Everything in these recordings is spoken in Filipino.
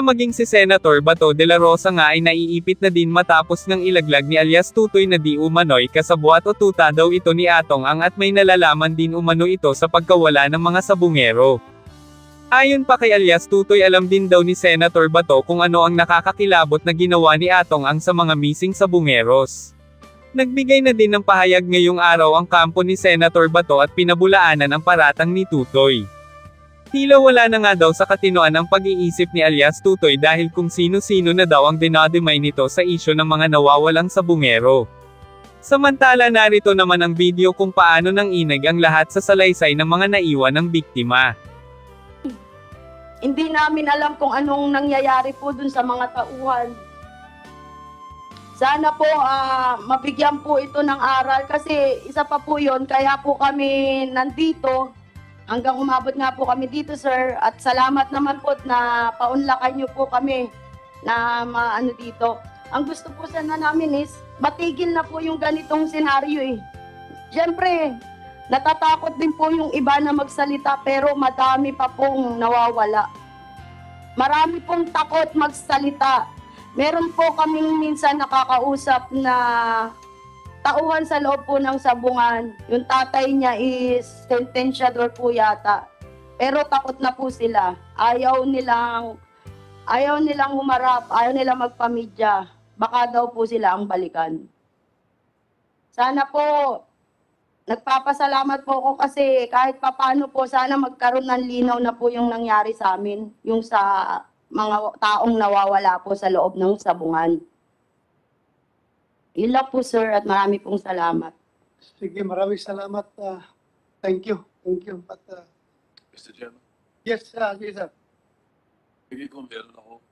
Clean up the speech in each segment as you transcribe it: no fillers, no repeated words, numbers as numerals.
Tila maging si Senator Bato de la Rosa nga ay naiipit na din matapos ng ilaglag ni alias Tutoy na di umano'y kasabwat o tuta daw ito ni Atong Ang at may nalalaman din umano ito sa pagkawala ng mga sabungero. Ayon pa kay alias Tutoy, alam din daw ni Senator Bato kung ano ang nakakakilabot na ginawa ni Atong Ang sa mga missing sabungeros. Nagbigay na din ng pahayag ngayong araw ang kampo ni Senator Bato at pinabulaanan ang paratang ni Tutoy. Tila wala na nga daw sa katinoan ang pag-iisip ni alias Tutoy dahil kung sino-sino na daw ang dinadimay nito sa isyo ng mga nawawalang sabungero. Samantala narito naman ang video kung paano nang inag ang lahat sa salaysay ng mga naiwan ng biktima. Hindi namin alam kung anong nangyayari po dun sa mga tauhan. Sana po mabigyan po ito ng aral kasi isa pa po yon kaya po kami nandito. Hanggang umabot nga po kami dito, sir. At salamat naman po na paunlakan niyo po kami na maano dito. Ang gusto po sana namin is matigil na po yung ganitong senaryo eh. Siyempre, natatakot din po yung iba na magsalita pero madami pa pong nawawala. Marami pong takot magsalita. Meron po kaming minsan nakakausap na tauhan sa loob po ng sabungan. Yung tatay niya is sentensyador po yata. Pero takot na po sila. Ayaw nilang humarap, ayaw nilang magpamidya. Baka daw po sila ang balikan. Sana po, nagpapasalamat po ako kasi kahit papano po, sana magkaroon ng linaw na po yung nangyari sa amin. Yung sa mga taong nawawala po sa loob ng sabungan. Yun lang po, sir, at marami pong salamat. Sige, maraming salamat. Thank you. Thank you. But, Mr. Chairman, yes, yes, sir. sige ko meron ako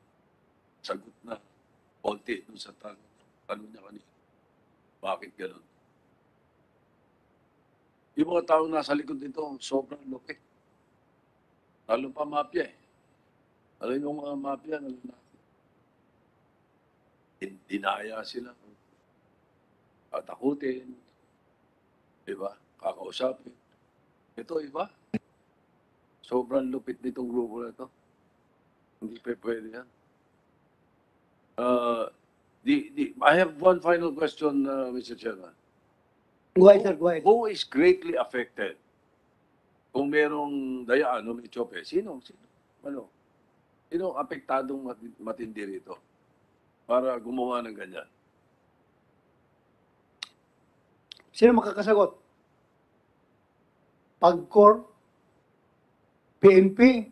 sagot na konti dun sa tanong niya kanina. Bakit gano'n? Yung mga taong nasa likod nito, sobrang lupit. Lalo pa mafia eh. Alam yung mga mafia, dinaya sila. Takutin, diba? Kakausapin. Ito, iba. Sobrang lupit nitong grupo na ito. Hindi pa pwede yan. I have one final question, Mr. Chairman. Go ahead, sir. Go ahead. Who is greatly affected? Kung merong dayaan o may chope, sino? Ano? Sino apektadong matindi rito para gumawa ng ganyan? Sino makakasagot? PAGCOR? PNP?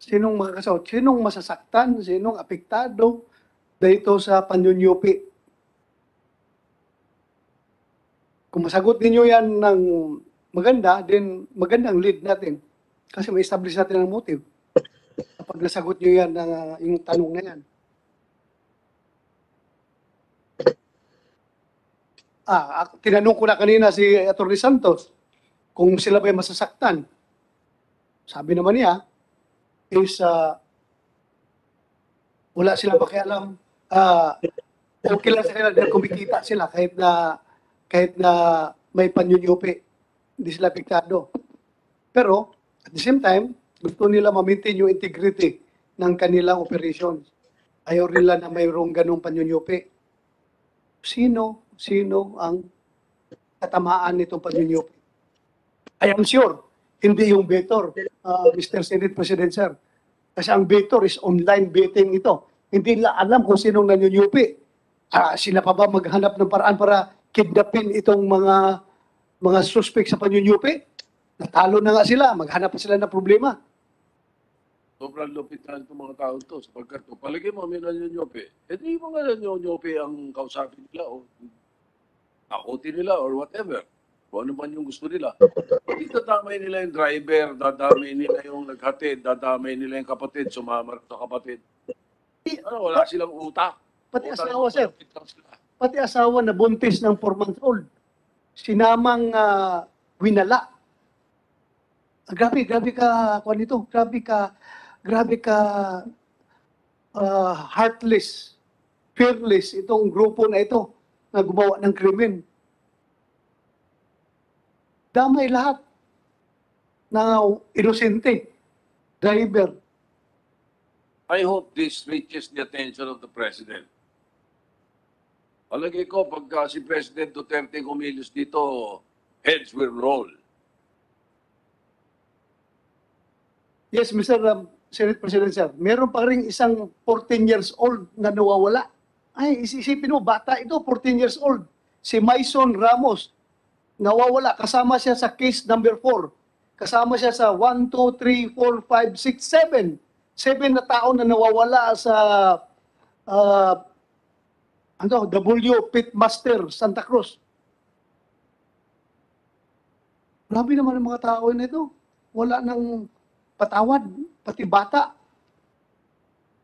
Sinong makakasagot? Sinong masasaktan? Sinong apektado dito sa panyunyupi? Kung masagot ninyo yan ng maganda, then magandang lead natin. Kasi may establish natin ang motive. Kapag nasagot nyo yan, yung tanong na yan. Tinanong ko na kanina si Atty. Santos kung sila ba'y masasaktan. Sabi naman niya, is wala silang pakialam. Okay lang sa kanila dahil kumikita sila kahit na may panyunyupi. Hindi sila apektado. Pero, at the same time, gusto nila ma-maintain yung integrity ng kanilang operations. Ayaw nila na mayroong ganong panyunyupi. Sino ang katamaan nitong panyunyupi? I am sure, hindi yung Betor, Mr. Senate President, sir. Kasi ang Betor is online betting ito. Hindi nila alam kung sinong nanyunyupi. Sila pa ba maghanap ng paraan para kidnapin itong mga suspect sa panyunyupi? Natalo na nga sila, maghanap pa sila ng problema. Sobrang lupit na itong mga tao to sapagkat palagi mo may nanyonyope. Eh di mga nanyonyope ang kausapin nila o takutin nila or whatever. Kung ano man yung gusto nila. Hindi dadamay nila yung driver, dadamay nila yung naghatid, dadamay nila yung kapatid, sumama sa kapatid. Wala silang utak. Pati asawa, sir. Pati asawa na buntis ng 4 months old. Sinamang winala. Grabe ka, kung ito, grabe ka heartless, fearless itong grupo na ito na gumawa ng krimen. Damay lahat na inosente. driver. I hope this reaches the attention of the President. Palagay ko, pagka si President Duterte kumilos dito, heads will roll. Yes, Mr. Senate President, sir. Meron pa rin isang 14 years old na nawawala. Ay, isipin mo, bata ito, 14 years old. Si Maison Ramos, nawawala. Kasama siya sa case number 4. Kasama siya sa 1, 2, 3, 4, 5, 6, 7. 7 na tao na nawawala sa W. Pitmaster, Santa Cruz. Grabe naman ang mga tao na ito. Wala nang patawad, pati bata.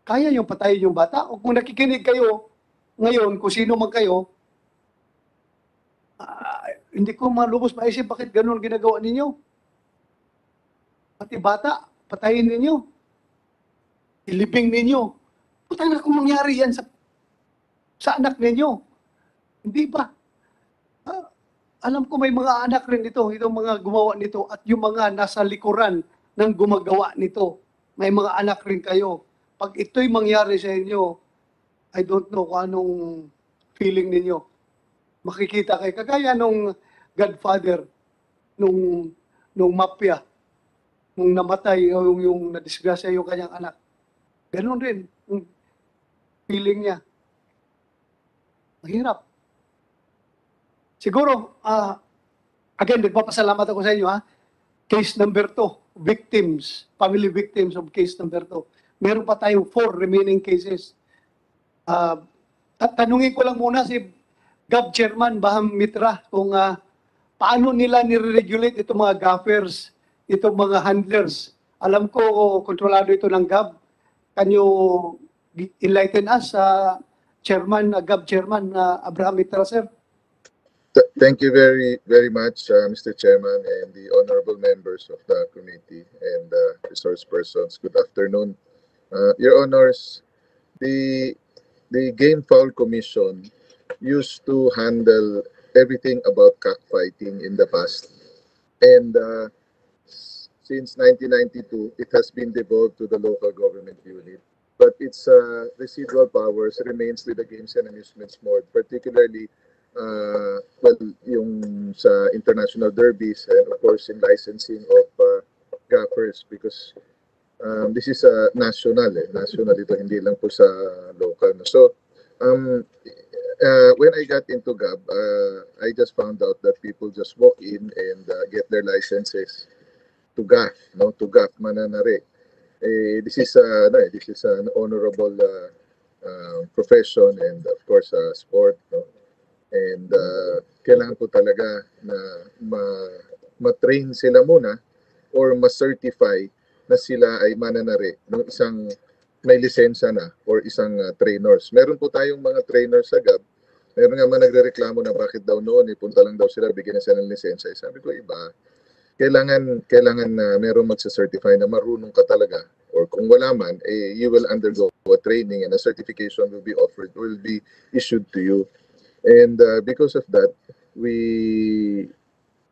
Kaya yung patayin yung bata? O kung nakikinig kayo ngayon, kung sino man kayo, hindi ko malubos maisip bakit ganun ginagawa ninyo. Pati bata, patayin ninyo. Ilibing ninyo. Putang na kung mangyari yan sa anak ninyo. Hindi ba? Alam ko may mga anak rin dito, itong mga gumawa nito at yung mga nasa likuran ng gumagawa nito. May mga anak rin kayo. Pag ito'y mangyari sa inyo, I don't know kung anong feeling ninyo. Makikita kayo. Kagaya nung Godfather, nung mafia, nung namatay, yung nadisgrasya yung kanyang anak. Ganon rin yung feeling niya. Mahirap. Siguro, again, nagpapasalamat ako sa inyo, ha? Case number 2, victims, family victims of case number 2. Meron pa tayong 4 remaining cases. Tanungin ko lang muna si Gov. Chairman Baham Mitra kung paano nila nire-regulate itong mga gaffers, itong mga handlers. Alam ko, kontrolado ito ng Gov. Can you enlighten us, Chairman, Gov. Chairman Abraham Mitra, sir? Thank you very, very much, Mr. Chairman and the honorable members of the committee and resource persons. Good afternoon. Your Honors, the Game Foul Commission used to handle everything about cockfighting in the past. And since 1992, it has been devolved to the local government unit. But its residual powers remains with the Games and Amusements Board, particularly yung sa international derbies and of course in licensing of gaffers because this is national ito, hindi lang po sa local. So when I got into GAB, I just found out that people just walk in and get their licenses to gaff, to gaff mananare. This is an honorable profession and of course sport, and kailangan po talaga na ma-train sila muna or ma-certify na sila ay mananare ng isang may lisensya na or isang trainers. Meron po tayong mga trainers sa GAB. Meron nga man nagrereklamo na bakit daw noon punta lang daw sila, bigyan na sila ng lisensya. Sabi ko iba, kailangan na meron magsa-certify na marunong ka talaga, or kung wala man, you will undergo a training and a certification will be offered, will be issued to you. And because of that,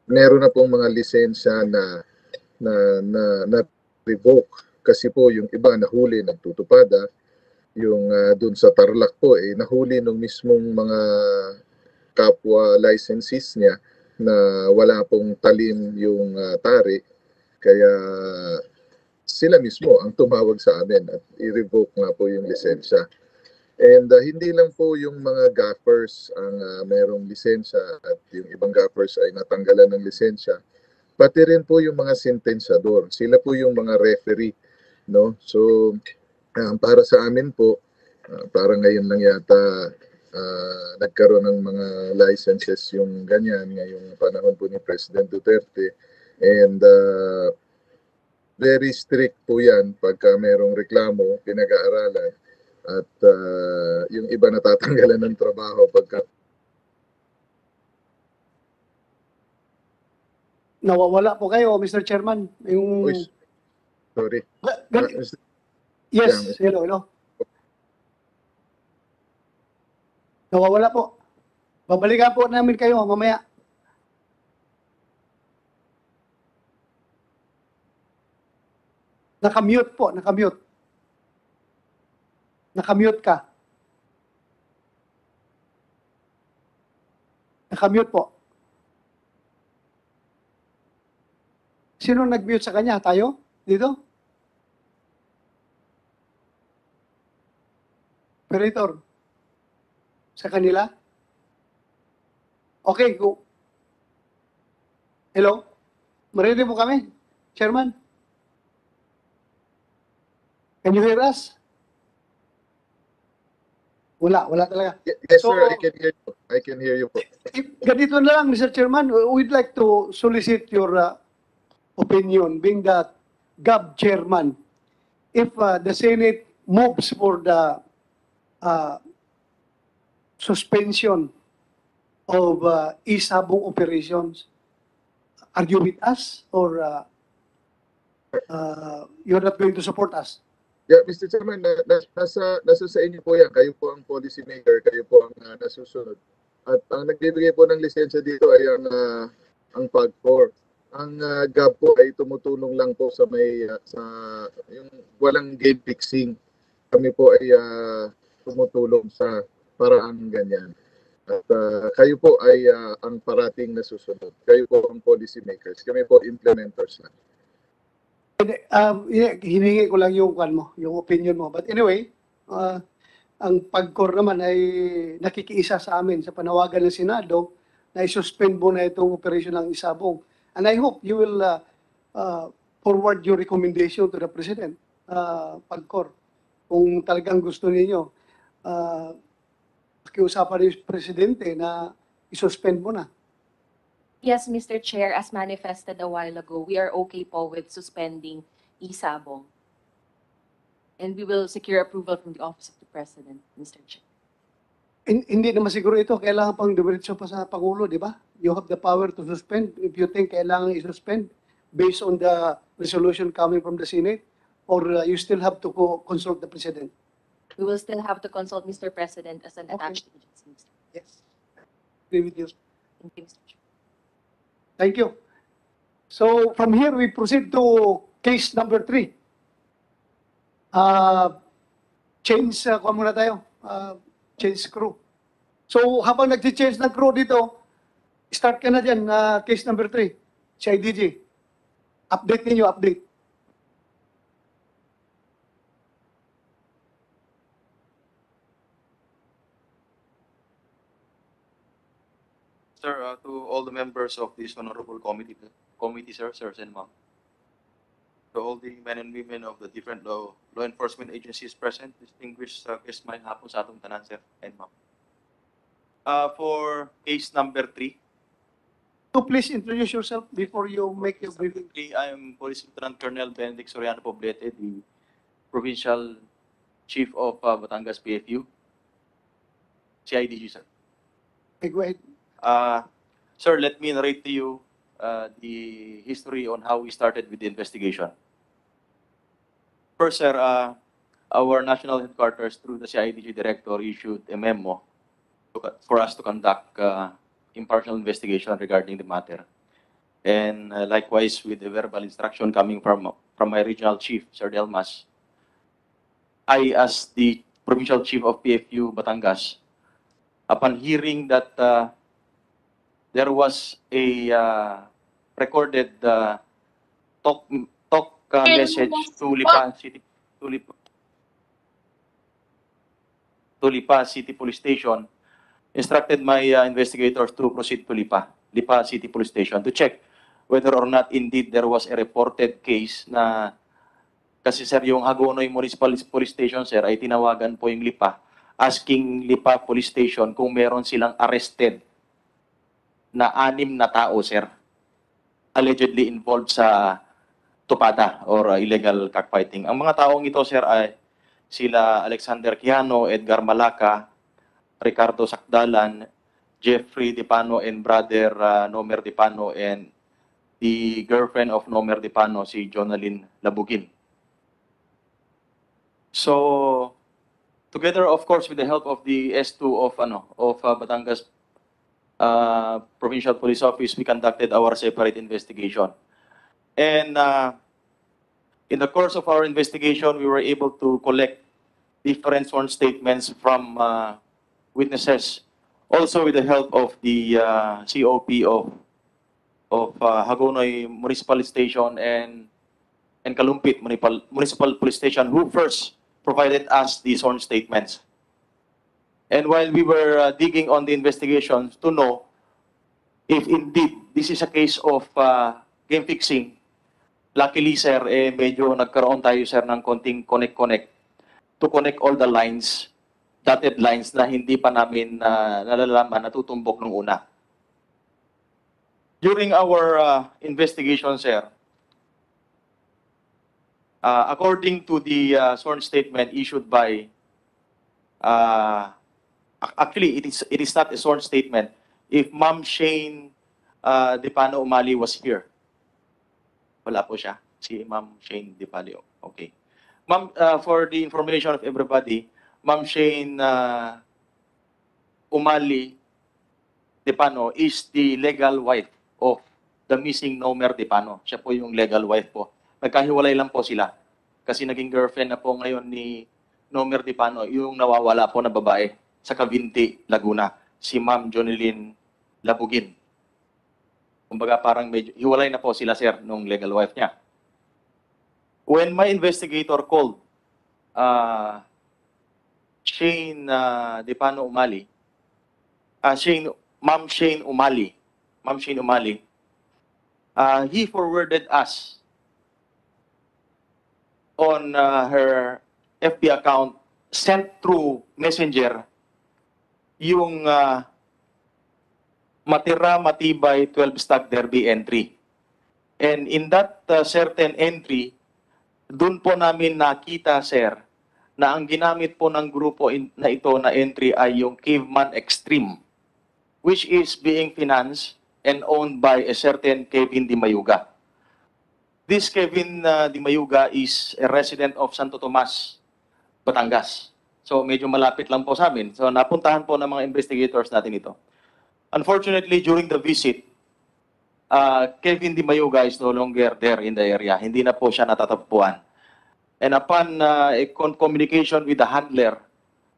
meron na pong mga lisensya na revoke kasi po yung iba nahuli nagtutupada, yung dun sa Tarlac po nahuli nung mismong mga kapwa licensees niya na wala pong talim yung tari, kaya sila mismo ang tumawag sa amin at i-revoke nga po yung lisensya. And hindi lang po yung mga gaffers ang merong lisensya at yung ibang gaffers ay natanggalan ng lisensya. Pati rin po yung mga sentensador. Sila po yung mga referee, no? So para sa amin po, parang ngayon lang yata nagkaroon ng mga licenses yung ganyan ngayong panahon po ni President Duterte. And very strict po yan pagka merong reklamo, pinag-aaralan. At yung iba natatanggalan ng trabaho pagka Nawawala po kayo, Mr. Chairman. Yung... Sorry. Yes, hello. Nawawala po. Babalikan po namin kayo mamaya. Nakamute po, nakamute. Nakamute ka. Nakamute po. Sino nag-mute sa kanya? Tayo? Dito? Operator? Sa kanila? Okay, go. Hello? Marinig mo kami? Chairman? Can you hear us? Wala talaga. Yes, So, sir, I can hear you. I can hear you po. Ganito na lang, Mr. Chairman, we'd like to solicit your opinion, being the GAB chairman. If the Senate moves for the suspension of isabong operations, are you with us or you're not going to support us? Yeah, Mr. Chairman, nasa sa inyo po yan. Kayo po ang policy maker, kayo po ang nasusunod. At ang nagbibigay po ng lisensya dito ay ang PAG4. Ang GAB po ay tumutulong lang po sa yung walang game fixing. Kami po ay tumutulong sa paraan ganyan. At kayo po ay ang parating nasusunod. Kayo po ang policy makers. Kami po implementers lang. Hiningi ko lang yung opinion mo. But anyway, ang PAGCOR naman ay nakikiisa sa amin sa panawagan ng Senado na i-suspend mo na itong operasyon ng isabong. And I hope you will forward your recommendation to the President, PAGCOR. Kung talagang gusto ninyo, pakiusapan ng Presidente na i-suspend mo na. Yes, Mr. Chair, as manifested a while ago, we are okay po with suspending isabong. And we will secure approval from the Office of the President, Mr. Chair. Hindi naman siguro ito, kailangan pang dumiretso pa sa Pangulo, di ba? You have the power to suspend if you think kailangan i-suspend based on the resolution coming from the Senate, or you still have to consult the President? We will still have to consult Mr. President as an attached agency, Mr. Yes. Agree with you. Thank you, Mr. Chair. Thank you. So from here, we proceed to case number 3. Change, kuha muna tayo. Change crew. So habang nag-change ng crew dito, start ka na dyan, case number 3, CIDG. Update ninyo, update. Sir, to all the members of this honorable committee, sir, sirs and ma'am, to all the men and women of the different law enforcement agencies present, distinguished guests may hapon sa atong tanan, sir and ma'am. For case number 3, So please introduce yourself before you make your briefing. I am Police Lieutenant Colonel Benedict Soriano Poblete, the Provincial Chief of Batangas PFU, CIDG, sir. Okay, go ahead. Sir, let me narrate to you the history on how we started with the investigation. First, sir, our national headquarters through the CIDG director issued a memo for us to conduct impartial investigation regarding the matter. And likewise, with the verbal instruction coming from my regional chief, Sir Delmas, I, as the provincial chief of PFU Batangas, upon hearing that there was a recorded talk message to Lipa City Police Station, instructed my investigators to proceed to Lipa City Police Station to check whether or not indeed there was a reported case na, kasi sir, yung Hagonoy Municipal Police Station, sir, ay tinawagan po yung Lipa, asking Lipa Police Station kung meron silang arrested na 6 na tao, sir, allegedly involved sa tupada or illegal cockfighting. Ang mga taong ito, sir, ay sila Alexander Quiano, Edgar Malaca, Ricardo Sakdalan, Jeffrey Dipano and brother Nomer Dipano, and the girlfriend of Nomer Dipano, si Jonalyn Labugin. So, together, of course, with the help of the S2 of Batangas Provincial Police Office, we conducted our separate investigation. And In the course of our investigation, we were able to collect different sworn statements from witnesses, also with the help of the COP of Hagonoy Municipal Station and Kalumpit Municipal Police Station, who first provided us the sworn statements. And while we were digging on the investigations to know if indeed this is a case of game fixing, luckily, sir, medyo nagkaroon tayo, sir, ng konting connect to connect all the lines, dotted lines na hindi pa namin nalalaman, natutumbok nung una. During our investigation, sir, according to the sworn statement issued by, actually, it is not a sworn statement. If Ma'am Shane Dipano Umali was here. Wala po siya, si Ma'am Shane Dipalio. Okay. Ma'am, for the information of everybody, Ma'am Shane Umali Dipano is the legal wife of the missing Nomer Dipano. Siya po yung legal wife po. Nagkahiwalay lang po sila. Kasi naging girlfriend na po ngayon ni Nomer Dipano, yung nawawala po na babae sa Cavinti, Laguna, si Ma'am Jonelyn Labugin. Kumbaga parang medyo hiwalay na po sila, sir, nung legal wife niya. When my investigator called Shane Dipano Umali, Ma'am Shane Umali, he forwarded us on her FB account, sent through Messenger, yung Matira Matibay 12-stock derby entry. And in that certain entry, dun po namin nakita, sir, na ang ginamit po ng grupo na ito na entry ay yung Caveman Extreme, which is being financed and owned by a certain Kevin Di Mayuga. This Kevin Di Mayuga is a resident of Santo Tomas, Batangas. So medyo malapit lang po sa amin. So napuntahan po ng mga investigators natin ito. Unfortunately, during the visit, Kevin Di Mayuga is no longer there in the area. Hindi na po siya natatagpuan. And upon communication with the handler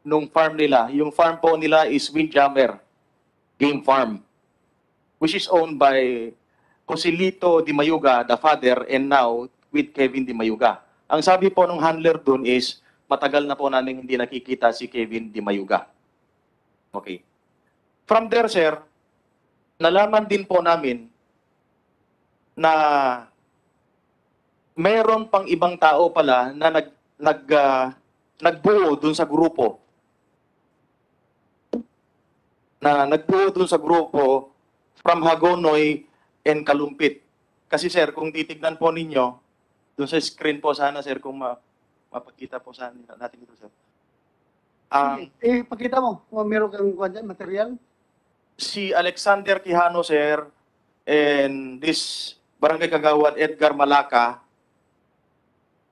nung farm nila, yung farm po nila is Windjammer Game Farm, which is owned by Joselito Di Mayuga, the father, and now with Kevin Di Mayuga. Ang sabi po ng handler dun is, matagal na po namin hindi nakikita si Kevin Di Mayuga. Okay. From there, sir, nalaman din po namin na mayroon pang ibang tao pala na nagbuo dun sa grupo. Nagbuo dun sa grupo from Hagonoy and Kalumpit. Kasi, sir, kung titignan po ninyo, dun sa screen po sana, sir, kung mapakita po sana natin ito, sir. Pakita mo kung meron kang material. Si Alexander Quijano, sir, and this Barangay Kagawad Edgar Malaca,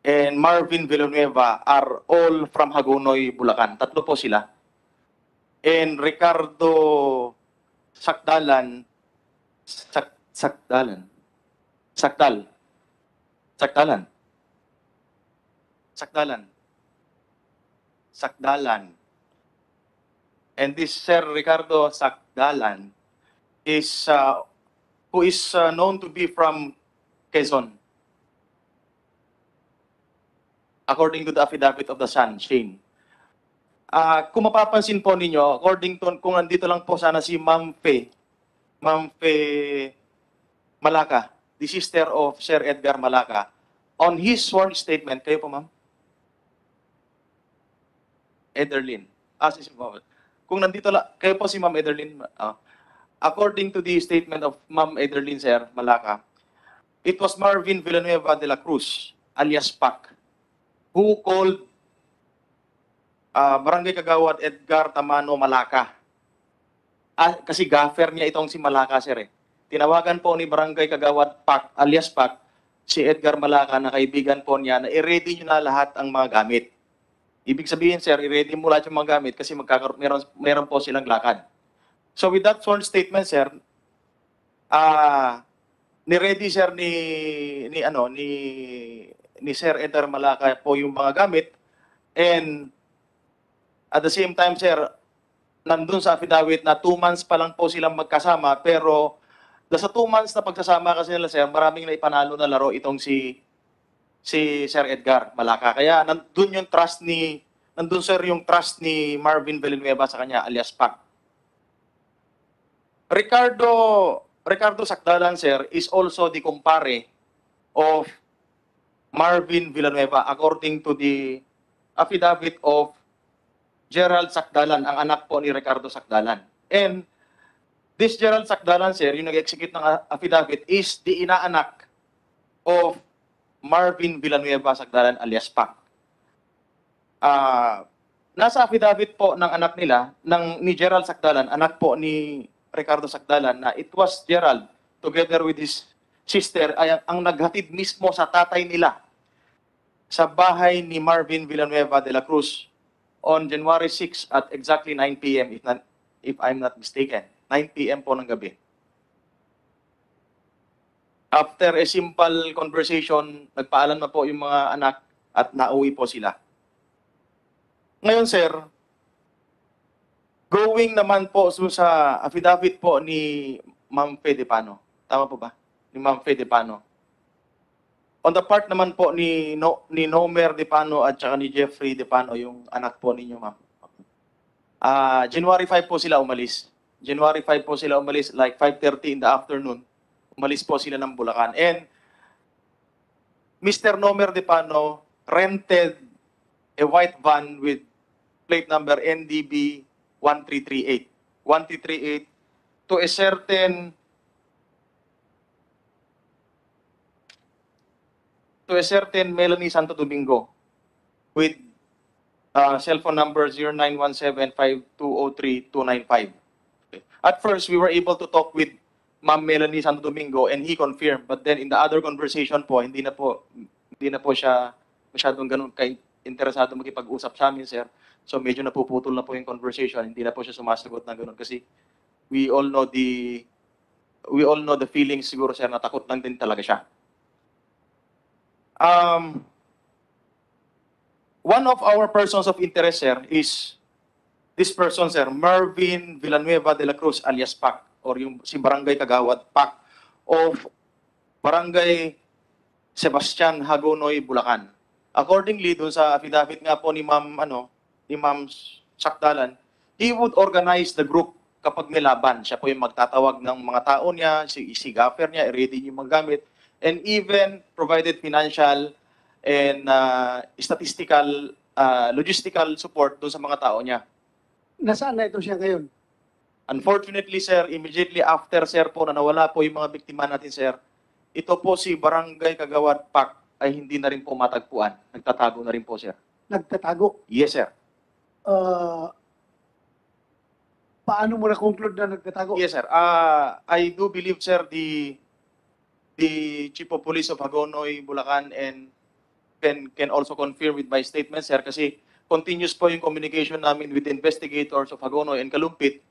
and Marvin Villanueva are all from Hagonoy, Bulacan. Tatlo po sila. And Ricardo Sakdalan, Sakdalan. And this Sir Ricardo Sakdalan is who is known to be from Quezon, according to the affidavit of the son, Shane. Kung mapapansin po ninyo, according to, kung nandito lang po sana si Ma'am Fe Malaca, the sister of Sir Edgar Malaca, on his sworn statement, kayo po, ma'am? Ederlyn. Si kung nandito lang, kayo po si Ma'am Ederlyn. According to the statement of Ma'am Ederlyn, Sir Malaca, it was Marvin Villanueva de la Cruz, alias Pac, who called Barangay Kagawad Edgar Tamano Malaca. Kasi gaffer niya itong si Malaca, sir. Tinawagan po ni Barangay Kagawad Pac, alias Pac, si Edgar Malaca na kaibigan po niya na i-ready nyo na lahat ang mga gamit. Ibig sabihin, sir, i-ready mo lahat yung mga gamit kasi meron po silang lakad. So with that sworn statement, sir, ni-ready, sir, ni ni Sir Edgar Malacca po yung mga gamit. And at the same time, sir, nandun sa affidavit na 2 months pa lang po silang magkasama, pero sa 2 months na pagsasama kasi nila, sir, maraming naipanalo na laro itong si Sir Edgar Malacca. Kaya nandun sir yung trust ni Marvin Villanueva sa kanya, alias Pac. Ricardo Sacdalan, sir, is also the kumpare of Marvin Villanueva according to the affidavit of Gerald Sacdalan, ang anak po ni Ricardo Sacdalan. And this Gerald Sacdalan, sir, yung nag-execute ng affidavit is the inaanak of Marvin Villanueva Sacdalan alias Pac. Nasa affidavit po ng anak nila, ni Gerald Sacdalan, anak po ni Ricardo Sacdalan, na it was Gerald together with his sister ang naghatid mismo sa tatay nila sa bahay ni Marvin Villanueva de la Cruz on January 6 at exactly 9 p.m. if I'm not mistaken. 9 p.m. po ng gabi. After a simple conversation, nagpaalam na po yung mga anak at nauwi po sila. Ngayon, sir, going naman po sa affidavit po ni Ma'am Fede Pano. Tama po ba? Ni Ma'am Fede Pano. On the part naman po ni Nomer De Pano at saka ni Jeffrey De Pano, yung anak po ninyo, ma'am. January 5 po sila umalis. January 5 po sila umalis, like 5:30 in the afternoon. Umalis po sila ng Bulacan. And Mr. Nomer De Pano rented a white van with plate number NDB 1338 to a certain Melanie Santo Domingo with cellphone number 0917-5203-295. Okay. At first, we were able to talk with Ma'am Melanie Santo Domingo and he confirmed. But then in the other conversation po, hindi na po siya masyadong ganun interesado makipag-usap sa amin, sir. So medyo napuputol na po yung conversation. Hindi na po siya sumasagot na ganun kasi we all know the feelings siguro, sir, na takot lang din talaga siya. One of our persons of interest, sir, is this person, sir, Marvin Villanueva de la Cruz alias Pac, or yung si Barangay Kagawad Pac of Barangay Sebastian Hagonoy, Bulacan. Accordingly, dun sa affidavit nga po ni Ma'am Sacdalan, he would organize the group kapag may laban. Siya po yung magtatawag ng mga tao niya, si gaffer niya, i-ready yung mga gamit, and even provided financial and statistical, logistical support dun sa mga tao niya. Nasaan na ito siya ngayon? Unfortunately, sir, immediately after, sir, po, na nawala po yung mga biktima natin, sir, ito po si Barangay Kagawad Pac ay hindi na rin po matagpuan. Nagtatago na rin po, sir. Nagtatago? Yes, sir. Paano mo na-conclude na nagtatago? Yes, sir. I do believe, sir, the Chief of Police of Hagonoy, Bulacan, and can also confirm with my statement, sir, kasi continuous po yung communication namin with the investigators of Hagonoy and Kalumpit.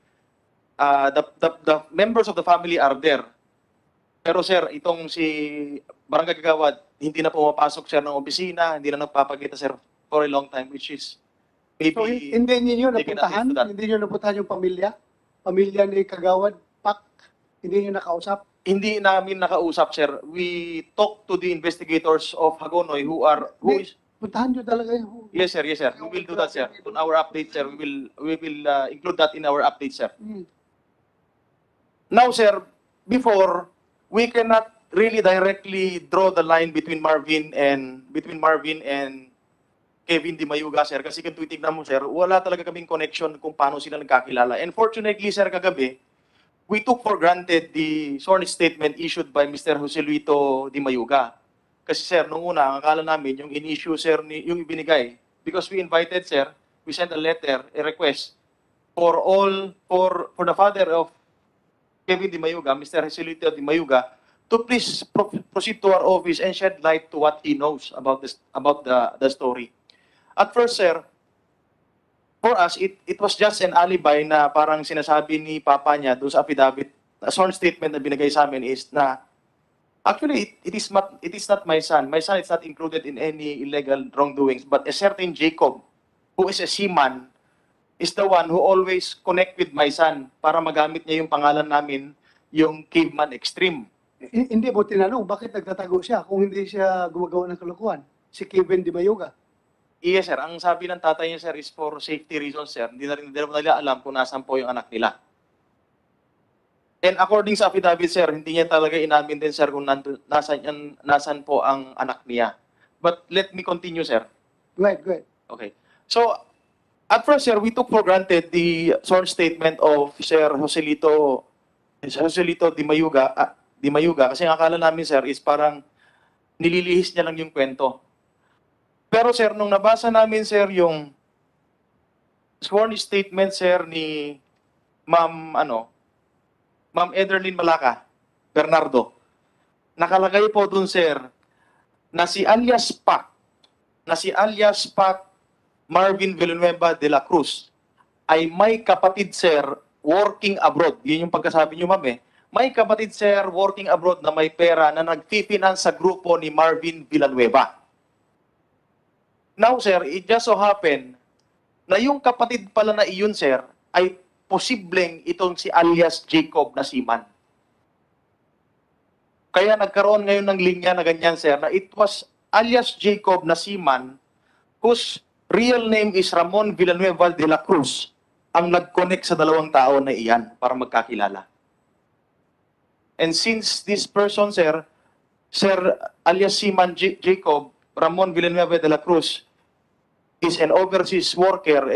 The members of the family are there. Pero, sir, itong si Barangay Kagawad, hindi na pumapasok, sir, ng opisina, hindi na nagpapakita, sir, for a long time, which is maybe... So, hindi niyo napuntahan? Hindi niyo napuntahan yung pamilya? Pamilya ni Kagawad Pac? Hindi niyo nakausap? Hindi namin nakausap, sir. We talked to the investigators of Hagonoy Puntahan niyo talaga yung... Yes, sir. Yes, sir. We will do that, sir. On our update, sir, we will include that in our update, sir. Now, sir, before, we cannot really directly draw the line between Marvin and Kevin Di Mayuga, sir. Kasi kung titignan mo, sir, wala talaga kaming connection kung paano sila nagkakilala. And fortunately, sir, kagabi, we took for granted the sworn statement issued by Mr. Jose Luito Di Mayuga. Kasi, sir, nung una, ang akala namin, yung in-issue, sir, yung ibinigay. Because we invited, sir, we sent a letter, a request, for the father of Kevin Di Mayuga, Mr. Jose Luito Di Mayuga, to please proceed to our office and shed light to what he knows about the story. At first, sir, for us, it was just an alibi na parang sinasabi ni Papa niya doon sa affidavit, sworn statement na binigay sa amin is na Actually, it is not my son. My son is not included in any illegal wrongdoings, but a certain Jacob, who is a seaman, is the one who always connect with my son para magamit niya yung pangalan namin, yung Caveman Extreme. Hindi mo tinanong bakit nagtatago siya kung hindi siya gumagawa ng kalokohan? Si Kevin Di Mayoga. Yes, sir. Ang sabi ng tatay niya, sir, is for safety reasons, sir. Hindi na nila alam kung nasan po yung anak nila. And according sa affidavit, sir, hindi niya talaga inamin din, sir, kung nasan po ang anak niya. But let me continue, sir. Go ahead. Okay. So, at first, sir, we took for granted the sworn statement of Sir Joselito Di Mayuga, kasi ang akala namin, sir, is parang nililihis niya lang yung kwento. Pero, sir, nung nabasa namin, sir, yung sworn statement, sir, ni Ma'am Ederlyn Malaca Bernardo, nakalagay po dun, sir, na si alias Pac Marvin Villanueva de la Cruz ay may kapatid, sir, working abroad. Yun yung pagkasabi niyo, ma'am, eh. May kapatid, sir, working abroad na may pera na nag-finance sa grupo ni Marvin Villanueva. Now, sir, it just so happen na yung kapatid pala na iyon, sir, ay posibleng itong si alias Jacob na seaman. Kaya nagkaroon ngayon ng linya na ganyan, sir, na it was alias Jacob na seaman whose real name is Ramon Villanueva de la Cruz ang nag-connect sa dalawang tao na iyan para magkakilala. And since this person, sir, alias seaman Jacob Ramon Villanueva de la Cruz is an overseas worker,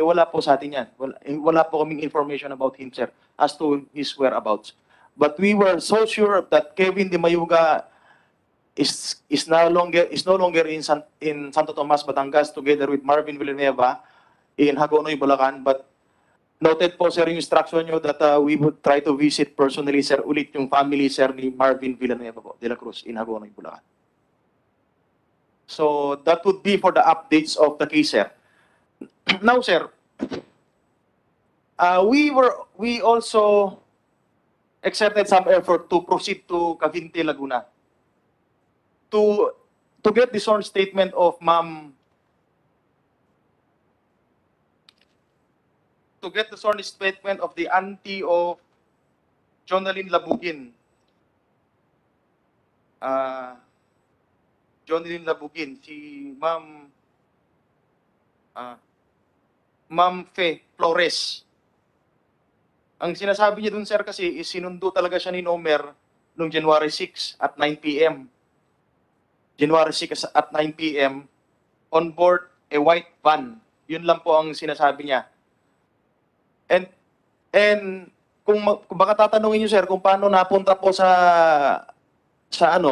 wala po sa atin yan. Wala po kaming information about him, sir, as to his whereabouts. But we were so sure that Kevin Di Mayuga is no longer in Santo Tomas, Batangas, together with Marvin Villanueva in Hagonoy, Bulacan. But noted po, sir, yung instruction nyo that we would try to visit personally, sir, ulit yung family, sir, ni Marvin Villanueva po, de la Cruz in Hagonoy, Bulacan. So that would be for the updates of the case, sir. Now, sir, we also exerted some effort to proceed to Cavite, Laguna to get the sworn statement of Ma'am, to get the sworn statement of the auntie of Jonalyn Labugin. Jonalyn Labugin, si Ma'am Fe Flores. Ang sinasabi niya dun, sir, kasi is sinundo talaga siya ni Nomer noong January 6 at 9 p.m. January 6 at 9 p.m. on board a white van. Yun lang po ang sinasabi niya. And kung baka tatanungin niyo, sir, kung paano napunta po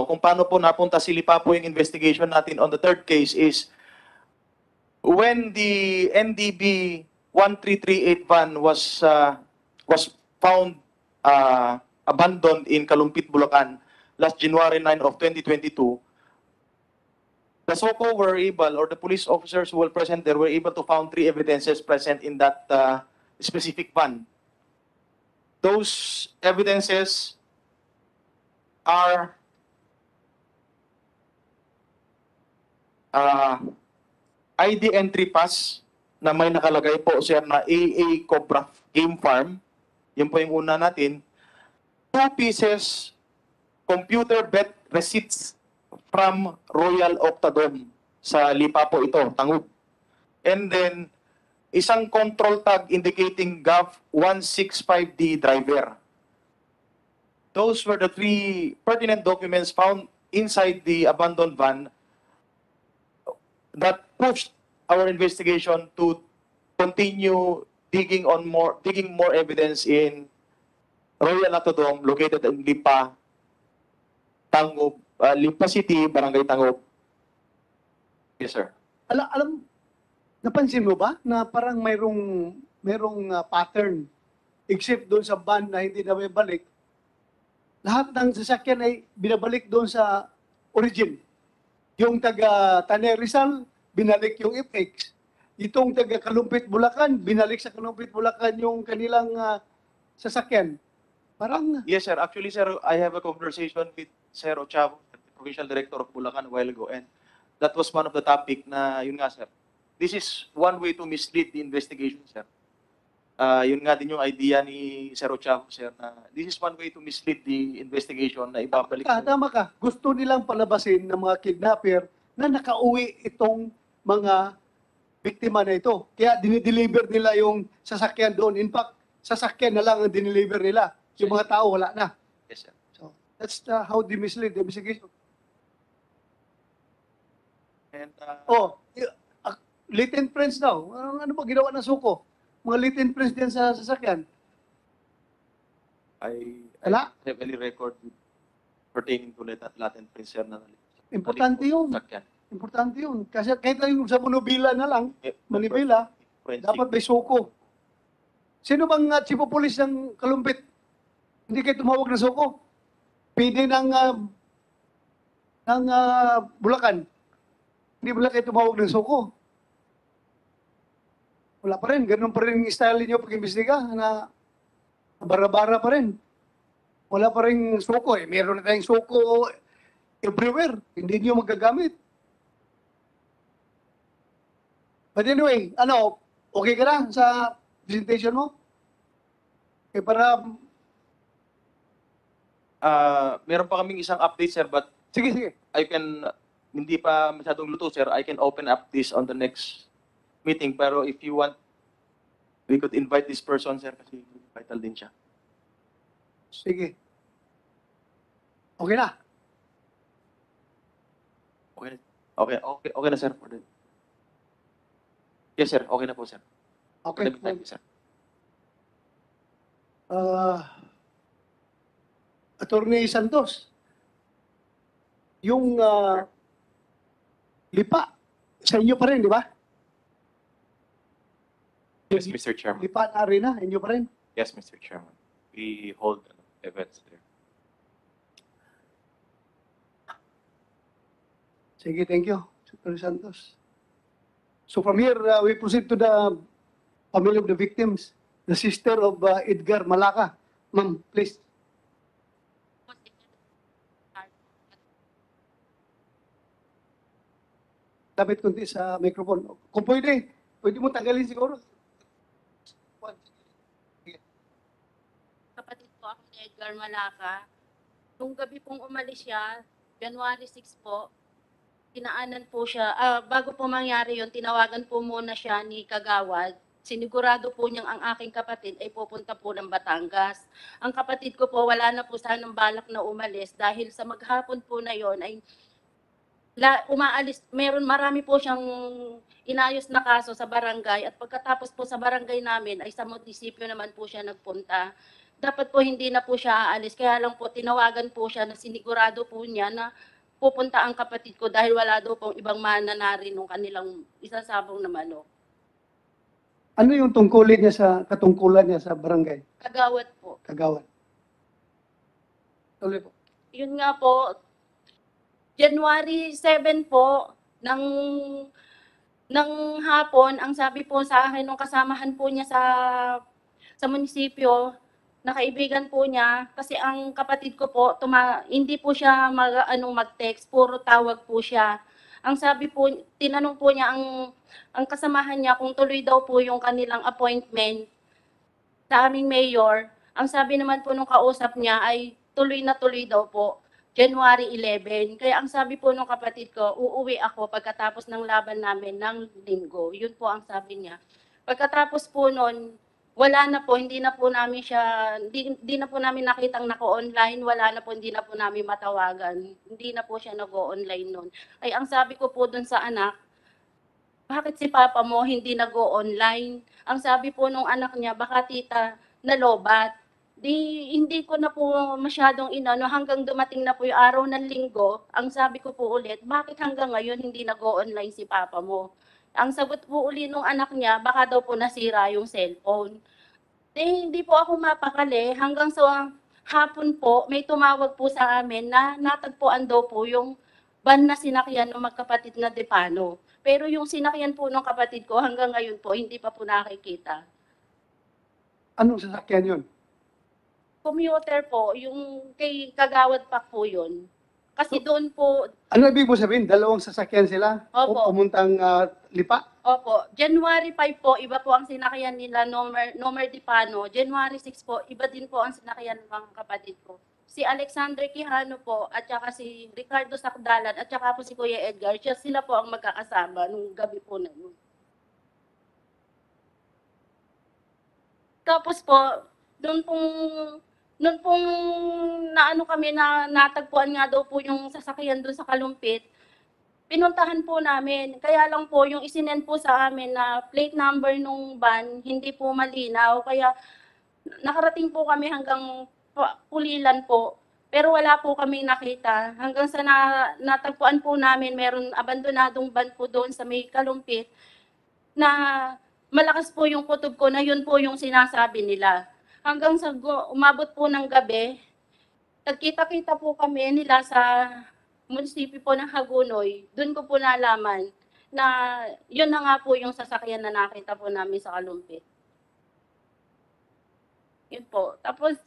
kung paano po napunta si Lipa po yung investigation natin on the third case is when the NDB 1338 van was found abandoned in Kalumpit, Bulacan last January 9 of 2022. The SOCO were able, or the police officers who were present there, were able to found 3 evidences present in that specific van. Those evidences are ID entry pass na may nakalagay po, sir, na AA Cobra Game Farm. Yun po yung una natin. 2 pieces computer bet receipts from Royal Octadome. Sa Lipa po ito, Tangub. And then, isang control tag indicating GAF 165D driver. Those were the 3 pertinent documents found inside the abandoned van that pushed our investigation to continue digging more evidence in Royal Octadome located in Lipa, Tangub, Lipa City, Barangay Tangub. Yes, sir. Alam, napansin mo ba na parang mayroong pattern except doon sa van na hindi na may balik, lahat ng sasakyan ay binabalik doon sa origin. Yung taga Tanay Rizal, binalik yung FX. Itong taga Kalumpit, Bulacan, binalik sa Kalumpit, Bulacan yung kanilang sasakyan. Parang, Yes, sir. Actually, sir, I have a conversation with Sir Ochavo, the Provincial Director of Bulacan, a while ago, and that was one of the topic na, yun nga, sir. This is one way to mislead the investigation, sir. Yun nga din yung idea ni Sir Ochavo, sir, na this is one way to mislead the investigation na ibabalik. tama ka. Gusto nilang palabasin ng mga kidnapper na nakauwi itong mga biktima na ito. Kaya dinideliver nila yung sasakyan doon. In fact, sasakyan na lang ang dinideliver nila. Yung mga tao, wala na. Yes, sir. So, that's how they mislead the investigation. And, Latent prints daw. Ano ba ginawa ng suko? Mga latent prints din sa sasakyan. I Wala? have any record pertaining to latent prints, sir, na Importante yun. sakyan. Importante yun. Kasi kahit lang sa Manubila na lang, Manibela, dapat may suko. Sino bang chief of police ng Kalumpit? Hindi kayo tumawag na suko? PD ng Bulacan. Hindi ba kayo tumawag ng suko? Wala pa rin. Ganun pa rin yung style niyo pag-imbestiga na bara-bara pa rin. Wala pa rin suko. Meron na tayong suko everywhere. Hindi niyo magagamit. But anyway, okay ka na sa presentation mo? Okay, para... Meron pa kaming isang update, sir, but Sige. I can, hindi pa masyadong luto, sir. I can open up this on the next meeting. Pero if you want, we could invite this person, sir, kasi vital din siya. Sige. Okay na. Okay na, sir. Yes, sir. Okay na po, sir. Okay. Thank you, sir. Attorney Santos, yung lipa, sa inyo pa rin, di ba? Yes, Mr. Chairman. Lipa na arena, inyo pa rin. Yes, Mr. Chairman. We hold events there. Sige, thank you, Attorney Santos. So from here, we proceed to the family of the victims, the sister of Edgar Malaka. Ma'am, please. Lapit kunti sa microphone. Kung pwede mo tanggalin siguro. Kapatid po ako ni Edgar Malaka. Nung gabi pong umalis siya, January 6 po, tinaanan po siya. Bago po mangyari yon, tinawagan po muna siya ni Kagawad. Sinigurado po niyang ang aking kapatid ay pupunta po ng Batangas. Ang kapatid ko po wala na po sanang balak na umalis dahil sa maghapon po na yon ay umaalis, marami po siyang inayos na kaso sa barangay at pagkatapos po sa barangay namin ay sa munisipyo naman po siya nagpunta. Dapat po hindi na po siya aalis, kaya lang po tinawagan po siya na sinigurado po niya na pupunta ang kapatid ko dahil wala daw pong ibang mananari nung kanilang isasabong na manok. Ano yung katungkulan niya sa barangay? Kagawad po. Kagawad. Tuloy po. Yun nga po, January 7 po, ng hapon, ang sabi po sa akin nung kasamahan po niya sa munisipyo, na kaibigan po niya, kasi ang kapatid ko po, hindi po siya mag-text, puro tawag po siya. Ang sabi po, tinanong po niya ang kasamahan niya kung tuloy daw po yung kanilang appointment sa aming mayor. Ang sabi naman po nung kausap niya ay tuloy na tuloy daw po. January 11. Kaya ang sabi po ng kapatid ko, uuwi ako pagkatapos ng laban namin ng linggo. Yun po ang sabi niya. Pagkatapos po nun, wala na po, hindi na po namin nakitang nako-online, wala na po, hindi na po namin matawagan. Hindi na po siya nag-o-online nun. Ay ang sabi ko po dun sa anak, bakit si papa mo hindi nag-o-online? Ang sabi po nung anak niya, baka tita, nalobat. Hindi ko na po masyadong hanggang dumating na po yung araw ng linggo, ang sabi ko po ulit, bakit hanggang ngayon hindi nag-o-online si papa mo? Ang sagot po uli nung anak niya, baka daw po nasira yung cellphone. Hindi po ako mapakali, hanggang sa hapon po, may tumawag po sa amin na natagpuan daw po yung van na sinakyan ng magkapatid na Depano. Pero yung sinakyan po ng kapatid ko, hanggang ngayon po, hindi pa po nakikita. Anong sasakyan yun? commuter po, yung kay Kagawad pa po yun. Kasi doon po, Ano ibig mo sabihin? Dalawang sasakyan sila? Opo. Pumuntang Lipa? opo, January 5 po, iba po ang sinakyan nila, Nomer Dipano. January 6 po, iba din po ang sinakyan ng mga kapatid ko. Si Alexander Quijano po, at saka si Ricardo Sakdalan, at saka po si Kuya Edgar, sila po ang magkakasama nung gabi po na yun. Tapos po, doon pong naano kami na natagpuan nga daw po yung sasakyan doon sa Kalumpit, pinuntahan po namin. Kaya lang po, yung isinend po sa amin na plate number nung van, hindi po malinaw. Kaya nakarating po kami hanggang Pulilan po. Pero wala po kaming nakita. Hanggang sa natagpuan po namin, meron abandonadong van po doon sa may Kalumpit na malakas po yung kutob ko na yun po yung sinasabi nila. Hanggang sa umabot po ng gabi, nagkita-kita po kami nila sa munisipyo po ng Hagonoy. Doon ko po nalaman na yun na nga po yung sasakyan na nakita po namin sa Kalumpit. Yun po. Tapos,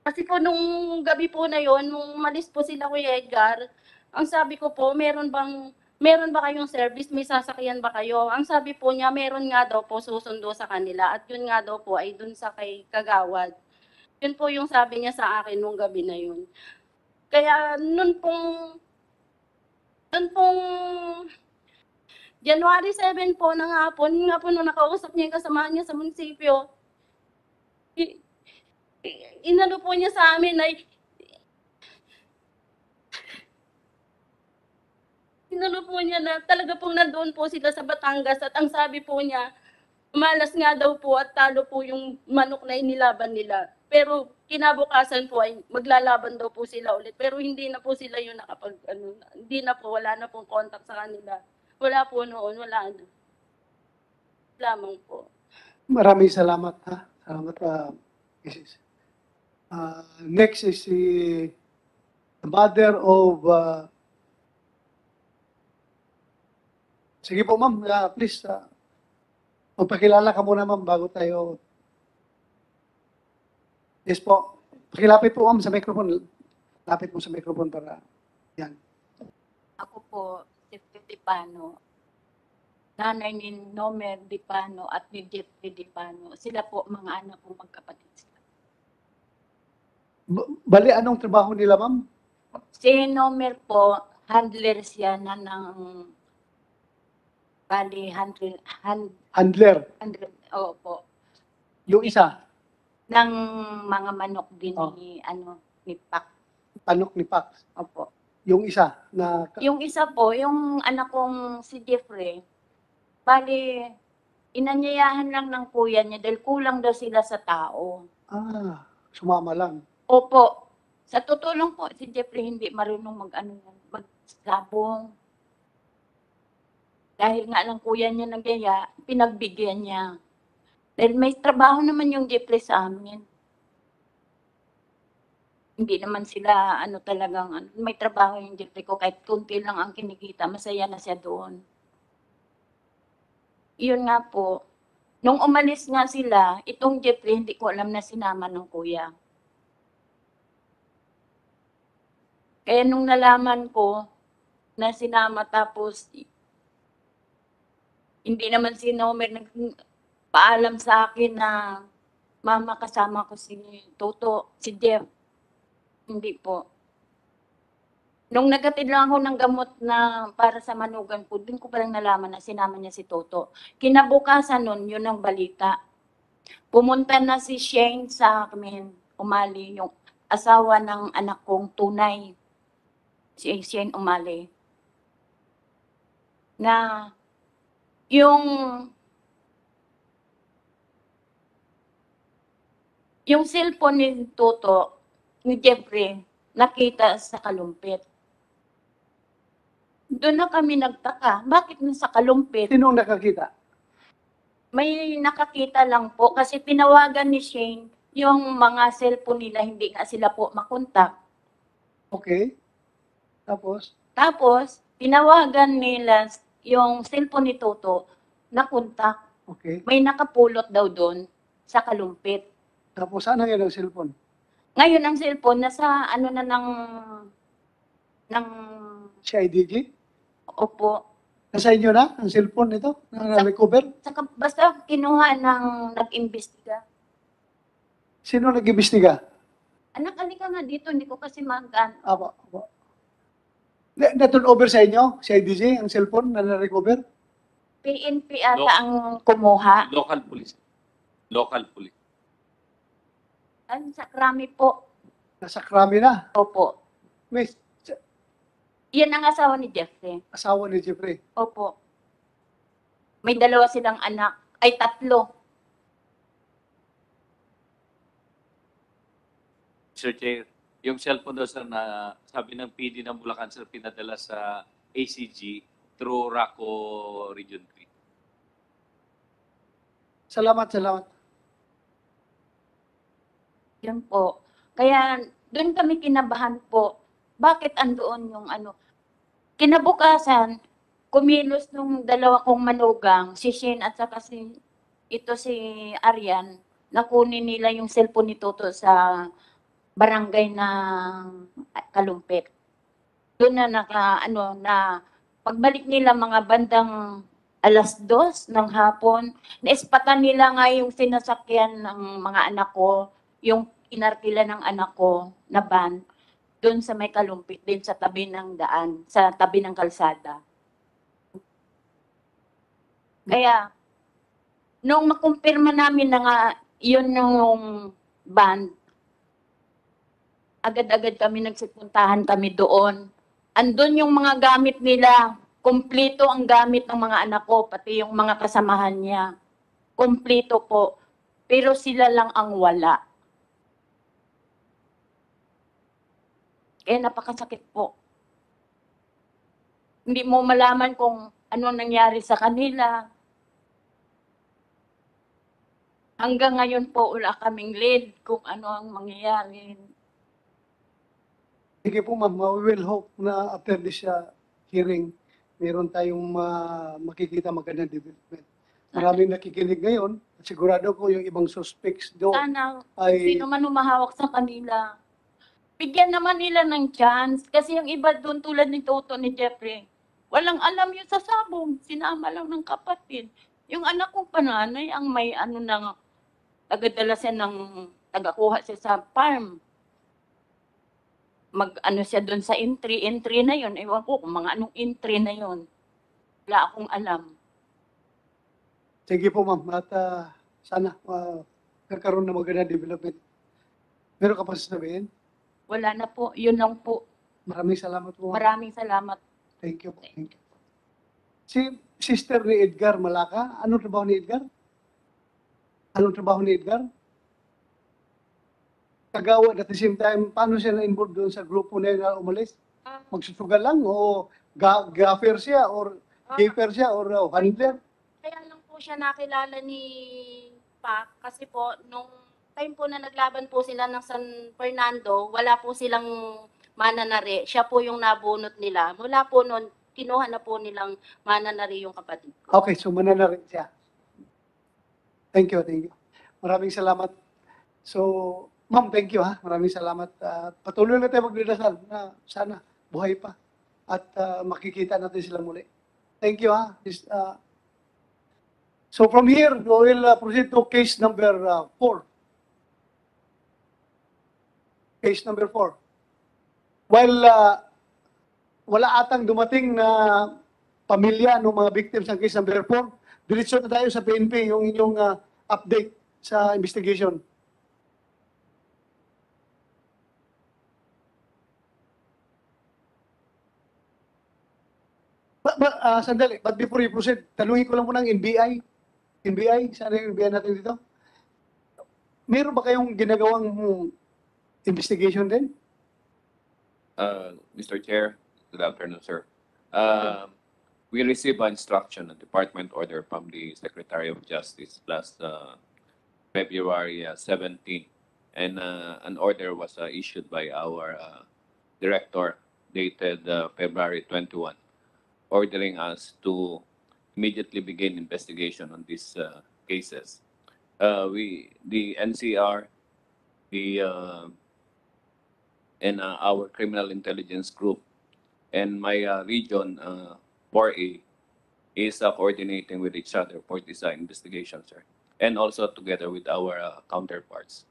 kasi po nung gabi po na yun, nung malis po sila Kuya Edgar, ang sabi ko po, meron ba kayong service? May sasakyan ba kayo? Ang sabi po niya, meron nga daw po susundo sa kanila. At yun nga daw po ay dun sa kay Kagawad. Yun po yung sabi niya sa akin nung gabi na yun. Kaya nun pong January 7 po ng hapon, nga po nung nakausap niya yung kasama niya sa munisipyo, inano po niya sa amin ay inano po niya na talaga pong nandoon po sila sa Batangas at ang sabi po niya, malas nga daw po at talo po yung manok na inilaban nila. Pero kinabukasan po ay maglalaban daw po sila ulit. Pero hindi na po sila yung hindi na po, wala na pong contact sa kanila. Wala po noon, wala na. Lamang po. Maraming salamat. Salamat, Mrs. Next is the mother of... Sige po, ma'am. Please, magpakilala ka muna, ma'am, bago tayo... Yes po. Pakilapit po, ma'am, sa microphone. Lapit mo sa microphone para... Yan. Ako po, si Dipano. Nanay ni Nomer Dipano at ni Jeffrey Dipano. Sila po, mga anak kong magkapatid sila. Bali, anong trabaho nila, ma'am? Si Nomer po, handler siya na ng... Bali, Handler. Opo. Yung isa? Ng mga manok din Oh. ni Pak. Panok ni Pax. Opo. Yung isa na... Yung isa po, yung anak kong si Jeffrey, bali, inanyayahan lang ng kuya niya dahil kulang daw sila sa tao. Sumama lang. Opo. Sa totoo lang po, si Jeffrey hindi marunong magsabong. Dahil nga lang kuya niya nagyaya, pinagbigyan niya. Dahil may trabaho naman yung Jeffrey sa amin. Hindi naman sila talagang may trabaho yung Jeffrey ko kahit kunti lang ang kinikita, masaya na siya doon. Iyon nga po, nung umalis nga sila, itong Jeffrey hindi ko alam na sinama ng kuya. Kaya nung nalaman ko na sinama tapos hindi naman si Nomer nagpaalam sa akin na mama kasama ko si Toto, si Jeff. Hindi po. Nung nagatid lang ako ng gamot na para sa manugan ko, dun ko palang nalaman na sinama niya si Toto. Kinabukasan nun, yun ang balita. Pumunta na si Shane sa amin, Umali, yung asawa ng anak kong tunay. Si Shane Umali. Na yung cellphone ni Toto, ni Jeffrey, nakita sa Kalumpit. Doon na kami nagtaka. Bakit nasa Kalumpit? Sinong nakakita? May nakakita lang po kasi tinawagan ni Shane yung mga cellphone nila, hindi nga sila po makontak. Okay. Tapos, tinawagan nila yung cellphone ni Toto na kontak. Okay. May nakapulot daw doon sa Kalumpit. Tapos saan ngayon ang cellphone? Ngayon ang cellphone nasa ano na ng Si IDG? opo. Nasa inyo na ang cellphone nito? Na-recover? Saka basta kinuha ng nag-imbestiga. Sino nag-imbestiga? Anak, alika nga dito, hindi ko kasi magan. Apo. Na-turn over sa inyo, si IDG, ang cellphone na na-recover? PNP ata ang kumuha. Local police. Local police. Ang sa Krami po. Nasa Krami na. Opo. May Yan ang asawa ni Jeffrey. asawa ni Jeffrey. Opo. May dalawa silang anak. Ay, 3. Sir Chair, yung cellphone daw sir na sabi ng PD ng Bulacan sir pinadala sa ACG through RACO Region 3. Salamat. Yun po. Kaya doon kami kinabahan po. Bakit andoon yung ano? Kinabukasan, kumilos nung dalawa kong manugang, si Shane at saka si Arian, nakunin nila yung cellphone ni Toto sa barangay ng Kalumpit. Doon na na pagbalik nila mga bandang 2:00 ng hapon, naispatan nila nga yung sinasakyan ng mga anak ko, yung inarkila ng anak ko na van, doon sa may Kalumpit, din sa tabi ng daan, sa tabi ng kalsada. Kaya, nung makumpirma namin na nga yun yung van, agad-agad kami nagsipuntahan kami doon. Andun yung mga gamit nila, kumpleto ang gamit ng mga anak ko, pati yung mga kasamahan niya. Kumpleto po. Pero sila lang ang wala. Kaya napakasakit po. Hindi mo malaman kung ano nangyari sa kanila. Hanggang ngayon po wala kaming lead kung ano ang mangyayari. Sige po ma'am, we will hope na after this hearing, meron tayong makikita magandang development. Maraming nakikinig ngayon at sigurado ko yung ibang suspects doon Sana ay sino man humahawak sa kanila, bigyan naman nila ng chance. Kasi yung iba doon tulad ni Toto, ni Jeffrey, walang alam yun sa sabong. Sinama lang ng kapatid. Yung anak kong pananay ang may tagadala siya ng tagakuha siya sa farm. Siya doon sa entry na yun. Ewan ko kung mga anong entry na yun. Wala akong alam. sige po ma'am at sana kakaroon na magandang development. Meron ka pa sasabihin? Wala na po. Yun lang po. Maraming salamat po. Maraming salamat. Thank you po. Thank you. Si sister ni Edgar Malaka, anong trabaho ni Edgar? Kagawad at the same time, paano siya na-involved doon sa grupo na yun na umalis? Magsusugal lang o gaffer siya or gafer siya or handler? Kaya lang po siya nakilala ni Pac kasi po nung time po na naglaban po sila ng San Fernando, wala po silang mananari. Siya po yung nabunot nila. Mula po noon, kinuha na po nilang mananari yung kapatid ko. Okay, so mananarin siya. Thank you. Maraming salamat. So, ma'am, thank you ha. Maraming salamat. Patuloy na tayo magdadasal na sana buhay pa at makikita natin sila muli. Thank you ha. So from here, we will proceed to case number 4. Case number 4. While wala atang dumating na pamilya ng mga victims ng case number 4, diretso na tayo sa PNP, yung inyong update sa investigation. Sandali, but before you proceed, tanungin ko lang po ng NBI. Saan yung NBI natin dito? Meron ba kayong ginagawang investigation din? Mr. Chair, good afternoon, sir. We received an instruction, a department order from the Secretary of Justice last February 17, and an order was issued by our director dated February 21, ordering us to immediately begin investigation on these cases. The NCR the and our criminal intelligence group and my region 4A is coordinating with each other for this investigation, sir, and also together with our counterparts.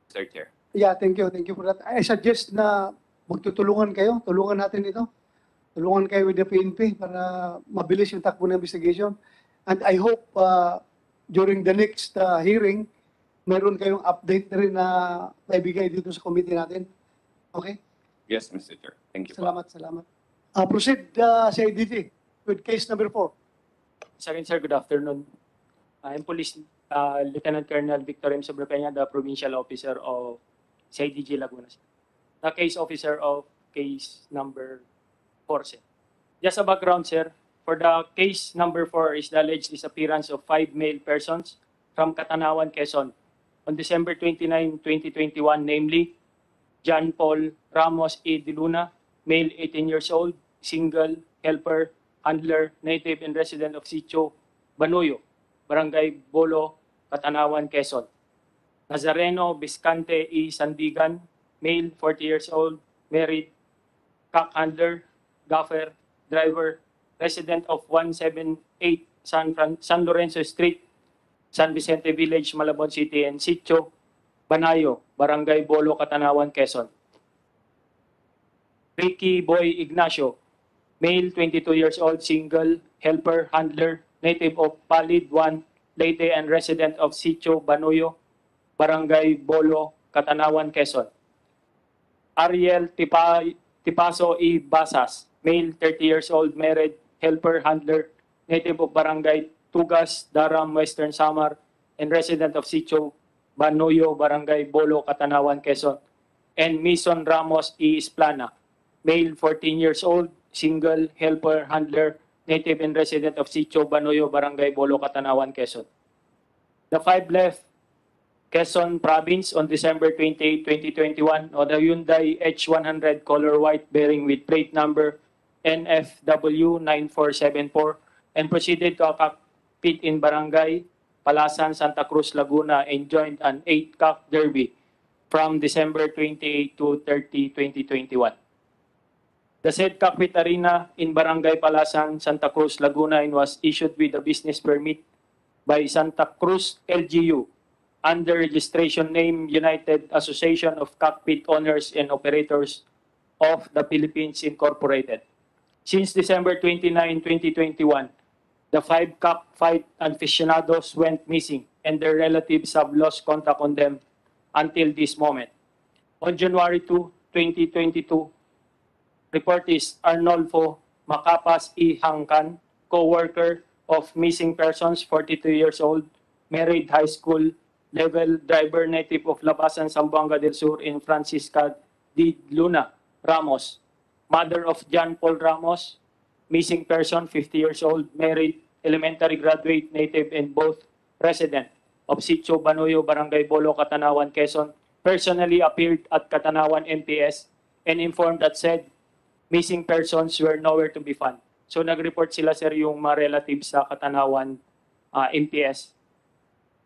Sir Chair. Yeah, thank you. Thank you for that. I suggest na magtutulungan kayo. Tulungan natin ito. Tulungan kayo with the PNP para mabilis yung takbo ng investigation. And I hope during the next hearing, meron kayong update na rin na maibigay dito sa committee natin. Okay? Yes, Mr. Chair. Thank you. Salamat, salamat. Proceed sa IDG with case number 4. Sir, good afternoon. I'm Police Lieutenant Colonel Victor M. Sobrepeña, the Provincial Officer of CIDG Laguna. The case officer of case number 4, sir. Just a background, sir. For the case number 4 is the alleged disappearance of 5 male persons from Catanawan, Quezon on December 29, 2021, namely John Paul Ramos A. De Luna, male 18 years old, single, helper, handler, native and resident of Sitio, Banuyo, Barangay Bolo, Catanawan, Quezon. Nazareno Biscante E. Sandigan, male 40 years old, married, cock handler, gaffer, driver, resident of 178 San Lorenzo Street, San Vicente Village, Malabon City, and Sitio, Banayo, Barangay Bolo, Catanawan, Quezon. Ricky Boy Ignacio, male 22 years old, single, helper, handler, native of Palid 1, Leyte, and resident of Sitio, Banuyo, Barangay Bolo, Catanawan, Quezon. Ariel Tipaso E. Basas, male 30 years old, married, helper, handler, native of Barangay Tugas, Daram, Western Samar, and resident of Sitio, Banuyo, Barangay Bolo, Catanawan, Quezon. And Mison Ramos E. Esplana, male 14 years old, single, helper, handler, native and resident of Sitio, Banuyo, Barangay Bolo, Catanawan, Quezon. The 5 left Quezon Province on December 28, 2021 on a Hyundai H100 color white bearing with plate number NFW 9474 and proceeded to a cockpit in Barangay Palasan, Santa Cruz, Laguna and joined an 8-cock derby from December 28 to 30, 2021. The said cockpit arena in Barangay Palasan, Santa Cruz, Laguna and was issued with a business permit by Santa Cruz LGU under registration name United Association of Cockpit Owners and Operators of the Philippines Incorporated. Since December 29, 2021, the 5 cockfight aficionados went missing and their relatives have lost contact on them until this moment. On January 2, 2022, report is Arnolfo Macapas E. Hangkan, co-worker of missing persons, 42 years old, married, high school level, driver, native of Labasan, Zamboanga del Sur, in Francisca D. Luna Ramos, mother of John Paul Ramos, missing person, 50 years old, married, elementary graduate, native and both resident of Sitio, Banuyo, Barangay Bolo, Catanawan, Quezon, personally appeared at Catanawan MPS and informed that said missing persons were nowhere to be found. So nag-report sila, sir, yung mga relatives sa Catanawan MPS.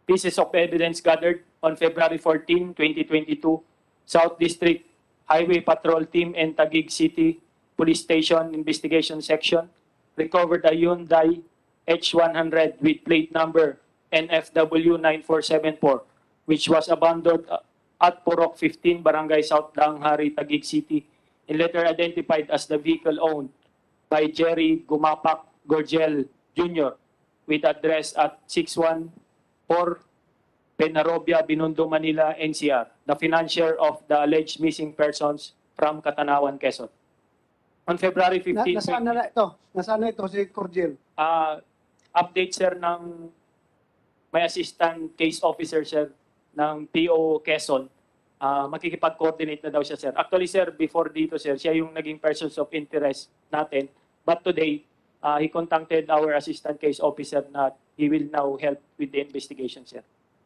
Pieces of evidence gathered on February 14, 2022, South District Highway Patrol Team and Taguig City Police Station Investigation Section recovered a Hyundai H100 with plate number NFW 9474, which was abandoned at Purok 15, Barangay South Danghari, Taguig City, and later identified as the vehicle owned by Jerry Gumapak Gorgel Jr. with address at 614 Penarobia, Binondo, Manila, NCR, the financier of the alleged missing persons from Catanawan, Quezon. On February 15... Nasaan na ito? Nasaan na ito si Corgel? Update, sir, ng may assistant case officer, sir, ng PO Quezon. Makikipag-coordinate na daw siya, sir. Actually, sir, before dito, sir, siya yung naging persons of interest natin. But today, he contacted our assistant case officer na he will now help with the investigation, sir.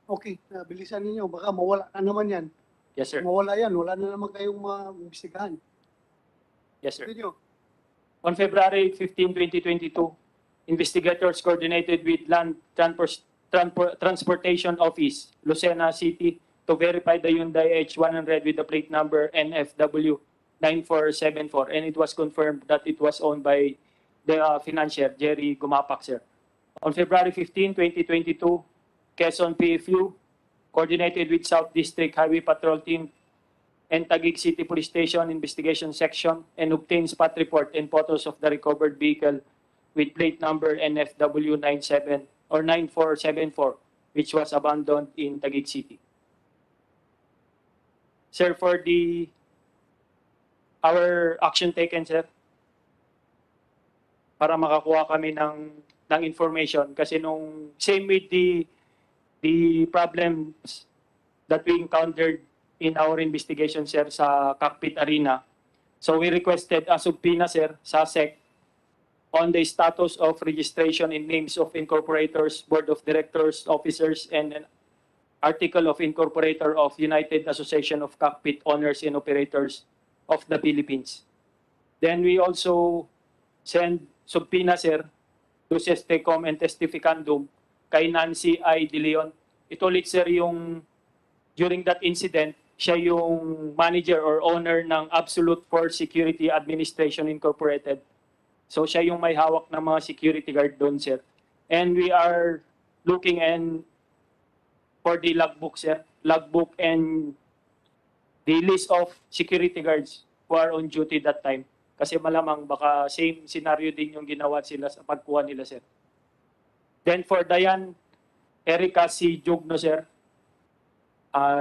Okay, bilisan ninyo. Baka mawala na naman yan. Yes, sir. Mawala yan. Wala na naman kayong maimbestigahan. Yes, sir. Continue. On February 15, 2022, investigators coordinated with Land Transportation Office, Lucena City, to verify the Hyundai H100 with the plate number NFW 9474, and it was confirmed that it was owned by the financier, Jerry Gumapak, sir. On February 15, 2022, Quezon PFU coordinated with South District Highway Patrol Team and Taguig City Police Station Investigation Section and obtained spot report and photos of the recovered vehicle with plate number NFW 9474, which was abandoned in Taguig City. Sir, for our action taken, sir, para makakuha kami ng information, kasi nung same with the problems that we encountered in our investigation, sir, sa Cockpit Arena. So we requested a subpoena, sir, sa SEC on the status of registration in names of incorporators, board of directors, officers, and an article of incorporator of United Association of Cockpit Owners and Operators of the Philippines. Then we also send subpoena, sir, to Tecom and Testificandum kay Nancy I. De Leon. Ito ulit, sir, yung during that incident, siya yung manager or owner ng Absolute Force Security Administration Incorporated. So siya yung may hawak ng mga security guard doon, sir. And we are looking for the logbook, sir. Logbook and the list of security guards who are on duty that time. Kasi malamang baka same scenario din yung ginawa sila sa pagkuha nila, sir. Then for Diane Erica C. Jugno, sir,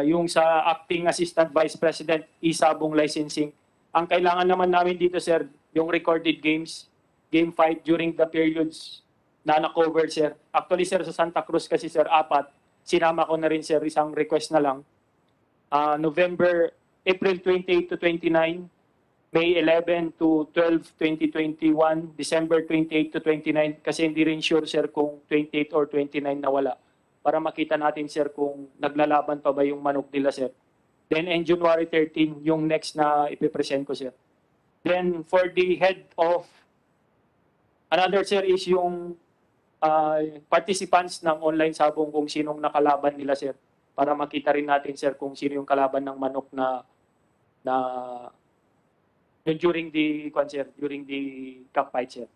yung sa Acting Assistant Vice President, Isabong Licensing. Ang kailangan naman namin dito, sir, yung recorded games, game fight during the periods na na-cover, sir. Actually, sir, sa Santa Cruz kasi, sir, 4. Sinama ko na rin, sir, isang request na lang. April 28 to 29, May 11 to 12, 2021, December 28 to 29, kasi hindi rin sure, sir, kung 28 or 29 nawala. Para makita natin, sir, kung naglalaban pa ba yung manok nila, sir. Then, in January 13, yung next na ipipresent ko, sir. Then, for the head of, another, sir, is yung participants ng online sabong kung sinong nakalaban nila, sir. Para makita rin natin, sir, kung sino yung kalaban ng manok na during the cockfight, sir.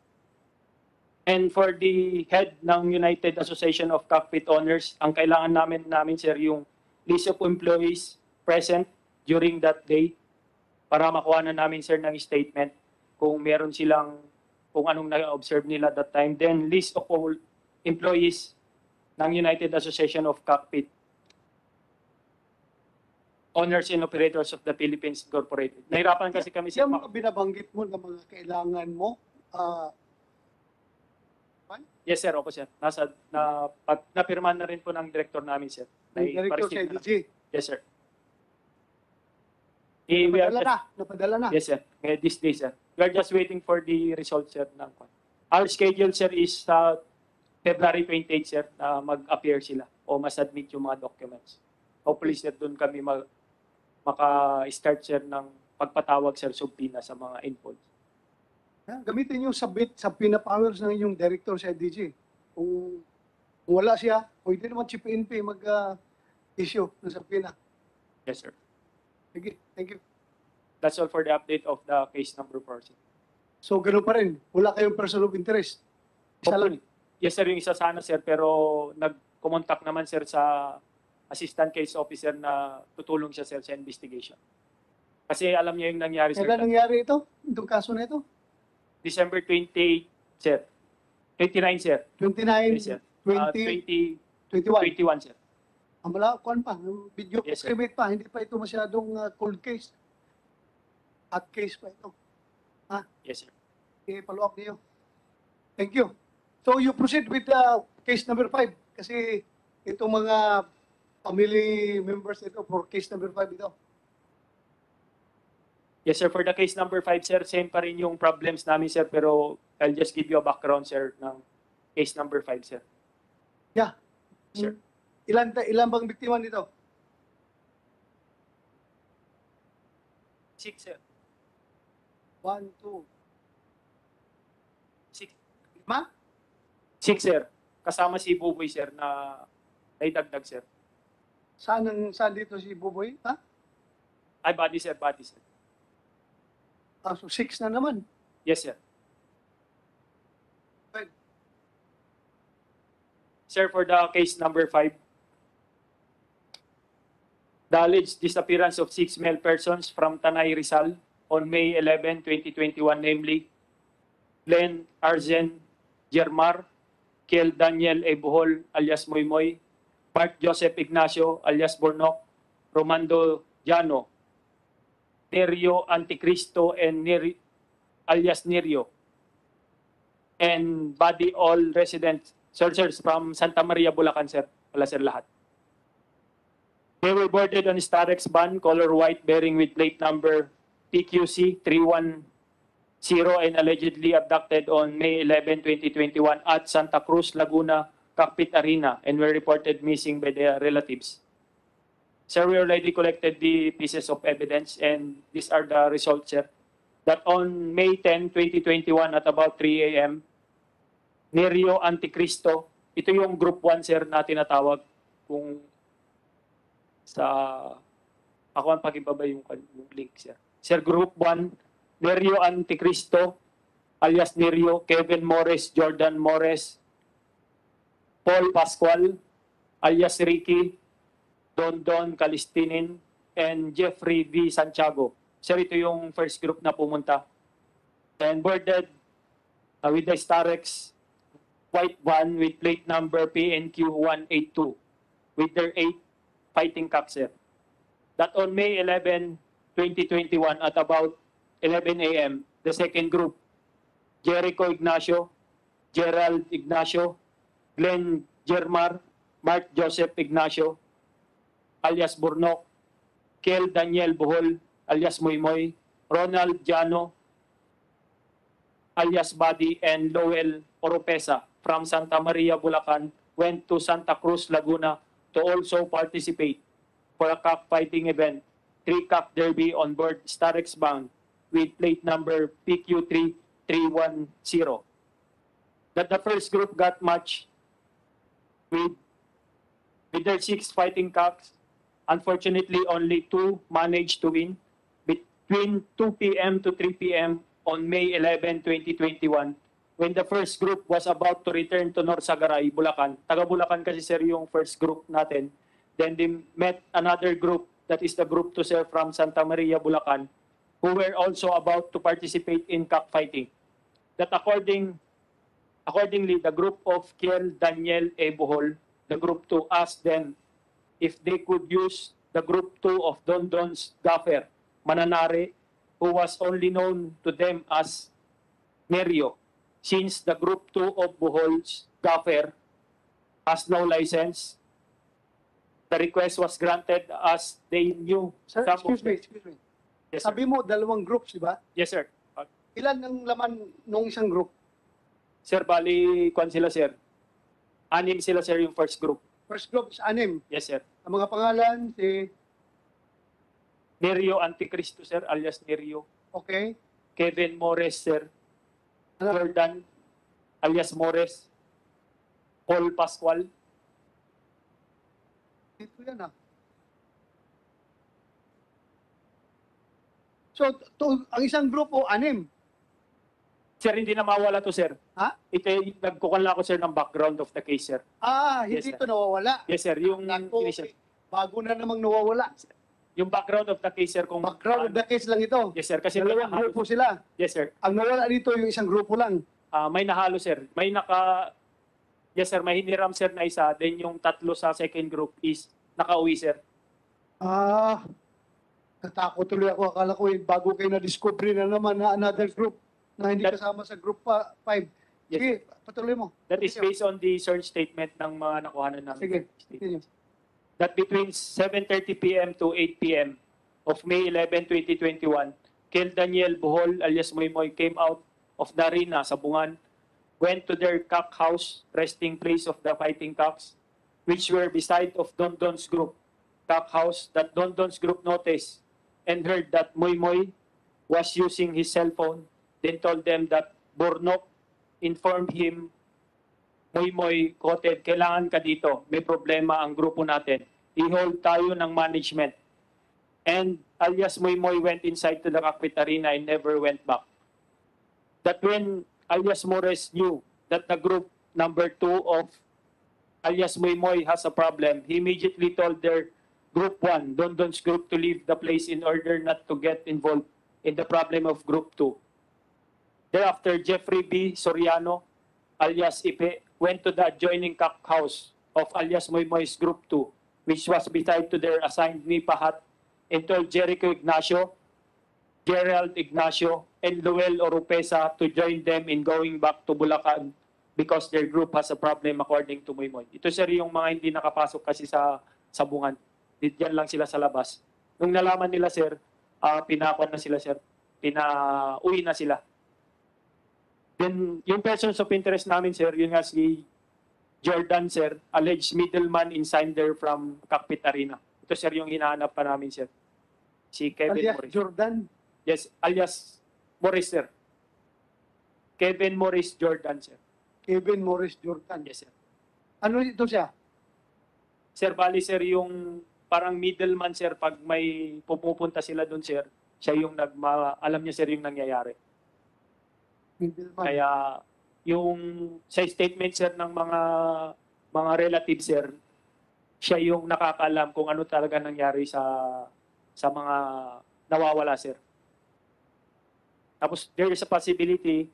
And for the head ng United Association of Cockpit Owners, ang kailangan namin, sir, yung list of employees present during that day para makuha na namin, sir, ng statement kung meron silang, kung anong na-observe nila that time. Then list of all employees ng United Association of Cockpit Owners and Operators of the Philippines Incorporated. Nahirapan kasi kami, sir. Yung mga binabanggit mo na mga kailangan mo, yes, sir. Opo, sir. Napirmahan na rin po ng director namin, sir. Director sa IDG. Yes, sir. Napadala na. Yes, sir. This day, sir. We are just waiting for the result, sir. Our schedule, sir, is February 28, sir, na mag-appear sila o mas-submit yung mga documents. Hopefully, sir, doon kami maka-start, sir, ng pagpatawag, sir, subpoena sa mga inputs. Gamitin yung subpoena powers ng inyong director sa IDG. Kung wala siya, pwede naman si PNP mag-issue ng subpoena. Yes, sir. Sige, thank you. That's all for the update of the case number 4, sir. So, ganoon pa rin. Wala kayong person of interest. Isa lang. Yes, sir, yung isa sana, sir, pero nag-contact naman, sir, sa assistant case officer na tutulong siya, sir, sa investigation. Kasi alam niya yung nangyari, sir. Kailan nangyari ito? Itong kaso na ito? December 28, sir. 29, sir. 29, Yes, sir. 21. sir. Ang malakuan pa. Video Yes, sir. estimate pa. Hindi pa ito masyadong cold case. Hot case pa ito. Yes, sir. I-follow up niyo. Thank you. So you proceed with case number 5. Kasi itong mga family members ito for case number 5 ito. Yes, sir. For the case number 5, sir, same pa rin yung problems namin, sir, pero I'll just give you a background, sir, ng case number 5, sir. Yeah. Sir. Ilan bang biktima nito? 6, sir. 1, 2, 6. 5? 6, sir. Kasama si Buboy, sir, na naidagdag, sir. Saan dito si Buboy? Ha? Ay, body, sir. Body, sir. So 6 na naman. Yes, sir. Right. Sir, for the case number 5, the alleged disappearance of 6 male persons from Tanay Rizal on May 11, 2021, namely Glenn Arzen Germar, Kiel Daniel E. Bohol alias Moymoy, Mark Joseph Ignacio alias Bornok, Romando Llano, Nerio Anticristo and alias Nerio, and body all residents, searchers from Santa Maria, Bulacan, sir. Wala, sir, lahat. They were boarded on Starex van, color white, bearing with plate number PQC 310 and allegedly abducted on May 11, 2021 at Santa Cruz, Laguna, Cockpit Arena, and were reported missing by their relatives. Sir, we already collected the pieces of evidence, and these are the results, sir. That on May 10, 2021 at about 3 a.m., Nerio Anticristo, ito yung group 1, sir, na tinatawag kung sa ako ang pag-ibaba yung link, sir. Sir, group 1, Nerio Anticristo, alias Nerio, Kevin Morris, Jordan Morris, Paul Pascual, alias Ricky, Don Calistinin, and Jeffrey V. Santiago. Sir, ito yung first group na pumunta. And boarded with the Starex white van with plate number PNQ 182 with their 8 fighting cocks, sir. That on May 11, 2021 at about 11 a.m., the second group, Jericho Ignacio, Gerald Ignacio, Glenn Germar, Mark Joseph Ignacio, alias Bornok, Kiel Daniel Bohol, alias Moymoy, Ronald Llano, alias Buddy, and Lowell Oropesa from Santa Maria, Bulacan, went to Santa Cruz, Laguna to also participate for a cockfighting event, 3-cock derby on board Starex van with plate number PQ3310. That the first group got matched with their 6 fighting cocks. Unfortunately, only 2 managed to win between 2 p.m. to 3 p.m. on May 11, 2021, when the first group was about to return to Norsagaray, Bulacan. Taga Bulacan kasi, sir, yung first group natin. Then they met another group, that is the group 2, sir, from Santa Maria, Bulacan, who were also about to participate in cockfighting. That accordingly, the group of Kiel Daniel E. Bohol, the group 2, asked them if they could use the group 2 of Don Don's gaffer, Mananare, who was only known to them as Nerio, since the group 2 of Bohol's gaffer has no license. The request was granted as they knew. Sir, excuse me. Yes, sir. Sabi mo, 2 groups, di ba? Yes, sir. Ilan ang laman nung isang group? Sir, bali, kwan sila, sir. 6 sila, sir, yung first group. First group is 6. Yes, sir. Ang mga pangalan, si... Nerio Anticristo, sir, alias Nerio. Okay. Kevin Morris, sir. Jordan, alias Morris. Paul Pascual. Ito yan, ah. So, ang isang grupo, 6. Sir, hindi na mawala to, sir. Ha? Ito, nagkukan lang ako, sir, ng background of the case, sir. Hindi Yes, sir. ito nawawala. Yes, sir. Yung Naku, initial. bago na namang nawawala. Yung background of the case, sir, kung Background of the case lang ito. Yes, sir. Kasi may Dalawang nahalo. grupo sila. Yes, sir. Ang nawala dito yung isang grupo lang. May nahalo, sir. May yes, sir. May hiniram, sir, na isa. Then yung 3 sa second group is nakauwi, sir. Natakot tuloy ako. Akala ko bago kayo na-discovery na naman na another group na hindi kasama sa group 5. Yes, Sige, patuloy mo. That is based on the search statement ng mga nakuhanan namin. Sige, Statement. That between 7:30 p.m. to 8 p.m. of May 11, 2021, Kiel Daniel Bohol alias Moymoy came out of the arena sa Bungan, went to their cock house, resting place of the fighting cocks, which were beside of Don Don's group cock house, that Don Don's group noticed and heard that Moymoy was using his cell phone, then told them that Bornok informed him, Moymoy quoted, kailangan ka dito, may problema ang grupo natin. i-hold tayo ng management. And alias Moy Moy went inside to the cockpit arena and never went back. That when alias Mores knew that the group number 2 of alias Moy Moy has a problem, he immediately told their group 1, Dondon's group, to leave the place in order not to get involved in the problem of group 2. Thereafter, Jeffrey B. Soriano, alias Ipe, went to the adjoining cock house of alias Moy Moy's group 2, which was beside to their assigned Nipa hut, and told Jericho Ignacio, Gerald Ignacio, and Luel Oropesa to join them in going back to Bulacan because their group has a problem according to Moy Moy. Ito sir yung mga hindi nakapasok kasi sa sabungan. Diyan lang sila sa labas. Nung nalaman nila sir, pinakon na sila sir, pinauwi na sila. Then yung persons of interest namin sir, yun nga si Jordan sir, alleged middleman insider from Cockpit Arena. Ito sir yung hinahanap pa namin sir. Si Kevin Alias Morris. Jordan. Yes, alias Morris sir. Kevin Morris Jordan sir. Kevin Morris Jordan. Yes sir. Ano ito siya? Sir, bali sir yung parang middleman sir pag may pumupunta sila doon sir, siya yung alam niya sir yung nangyayari. Middleman. Kaya yung sa statement sir ng mga relatives sir, siya yung nakakaalam kung ano talaga nangyari sa mga nawawala sir. Tapos there is a possibility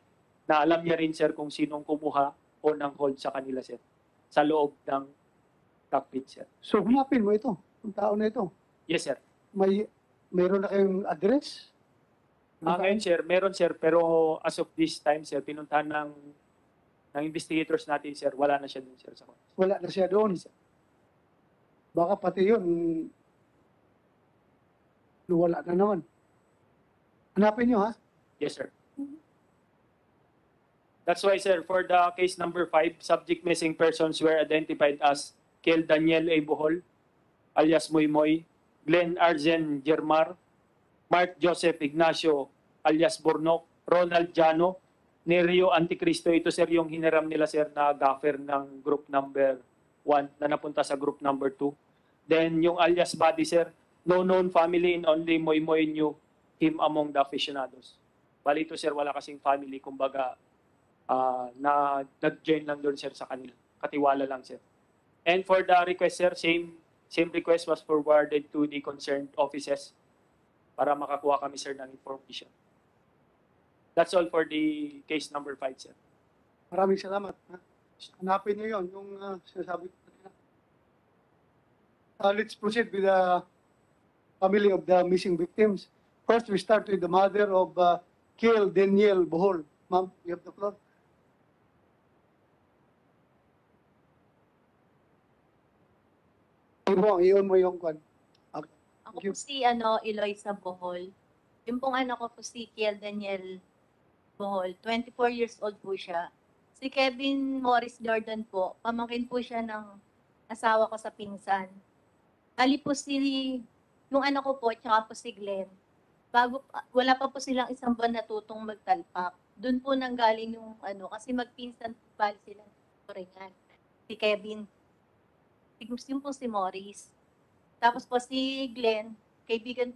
na alam niya rin sir kung sinong kumuha o nang hold sa kanila sir sa loob ng cockpit sir. So hanapin mo ito, ang tao na ito. Yes sir. Mayroon na kayong address? Ngayon sir, meron sir, pero as of this time sir, pinuntahan ng investigators natin sir, wala na siya dun sir. Wala na siya doon. Baka pati yun, wala na naman. Hanapin nyo ha? Yes sir. That's why sir, for the case number 5, subject missing persons were identified as Kel Daniel A. Bohol, alias Moy Moy, Glenn Arzen Germar, Mark Joseph Ignacio, alias Bornok, Ronald Jano, Nerio Anticristo. Ito sir yung hiniram nila sir na gaffer ng group number 1 na napunta sa group number 2. Then yung alias Buddy sir, no known family and only Moy Moy knew him among the aficionados. Bali ito sir, wala kasing family, kumbaga na nag-join lang doon sir sa kanila. Katiwala lang sir. And for the request sir, same request was forwarded to the concerned offices para makakuha kami sir ng information. That's all for the case number 5 sir. Maraming salamat. Ha? Hanapin nyo yun, yung sinasabi ko kanina. Let's proceed with the family of the missing victims. First, we start with the mother of Kel Daniel Bohol. Ma'am, you have the floor. Iyon mo yung kwan. Okay. Ako po si Eloisa Bohol. Yung pong anak ko po si Kel Daniel Bohol. 24 years old po siya. Si Kevin Morris Jordan po, pamangkin po siya ng asawa ko sa pinsan. Ali po yung anak ko po, tsaka po si Glenn. Wala pa po silang isang buwan natutong magtalpak. Doon po nanggaling yung kasi magpinsan po bali sila ng Ringan. Si Kevin. Yung po si Morris. Tapos po si Glenn, kaibigan,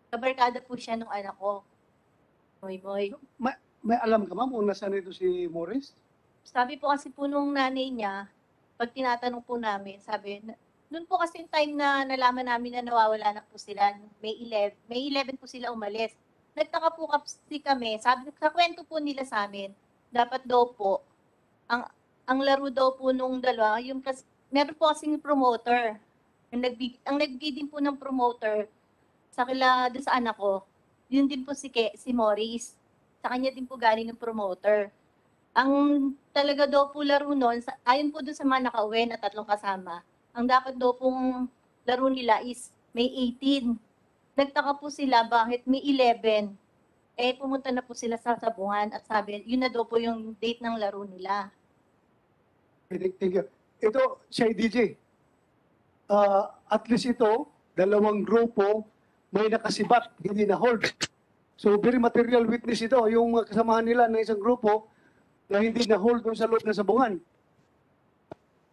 kabarkada po siya nung anak ko. Moy Moy. May alam ka ma'am kung nasaan ito si Morris? Sabi po kasi po nung nanay niya, pag tinatanong po namin, sabi, noon po kasi yung time na nalaman namin na nawawala na po sila, May 11 po sila umalis. Nagtaka po kasi kami, sabi sa kwento po nila sa amin, dapat daw po, ang laro daw po nung dalawa, yung meron po kasing promoter. Ang nagbigay din po ng promoter sa doon sa anak ko, yun din po si Morris. Sa kanya din po galing ng promoter. Ang talaga daw po laro noon, ayon po doon sa mga nakauwi na 3 kasama, ang dapat daw pong laro nila is May 18. Nagtaka po sila bakit May 11. Pumunta na po sila sa sabungan at sabi, yun na daw po yung date ng laro nila. Thank you. Ito, si DJ. At least ito, 2 grupo, may nakasibat, hindi na hold. So, very material witness ito, yung kasamahan nila ng isang grupo na hindi na hold doon sa loob ng sabungan.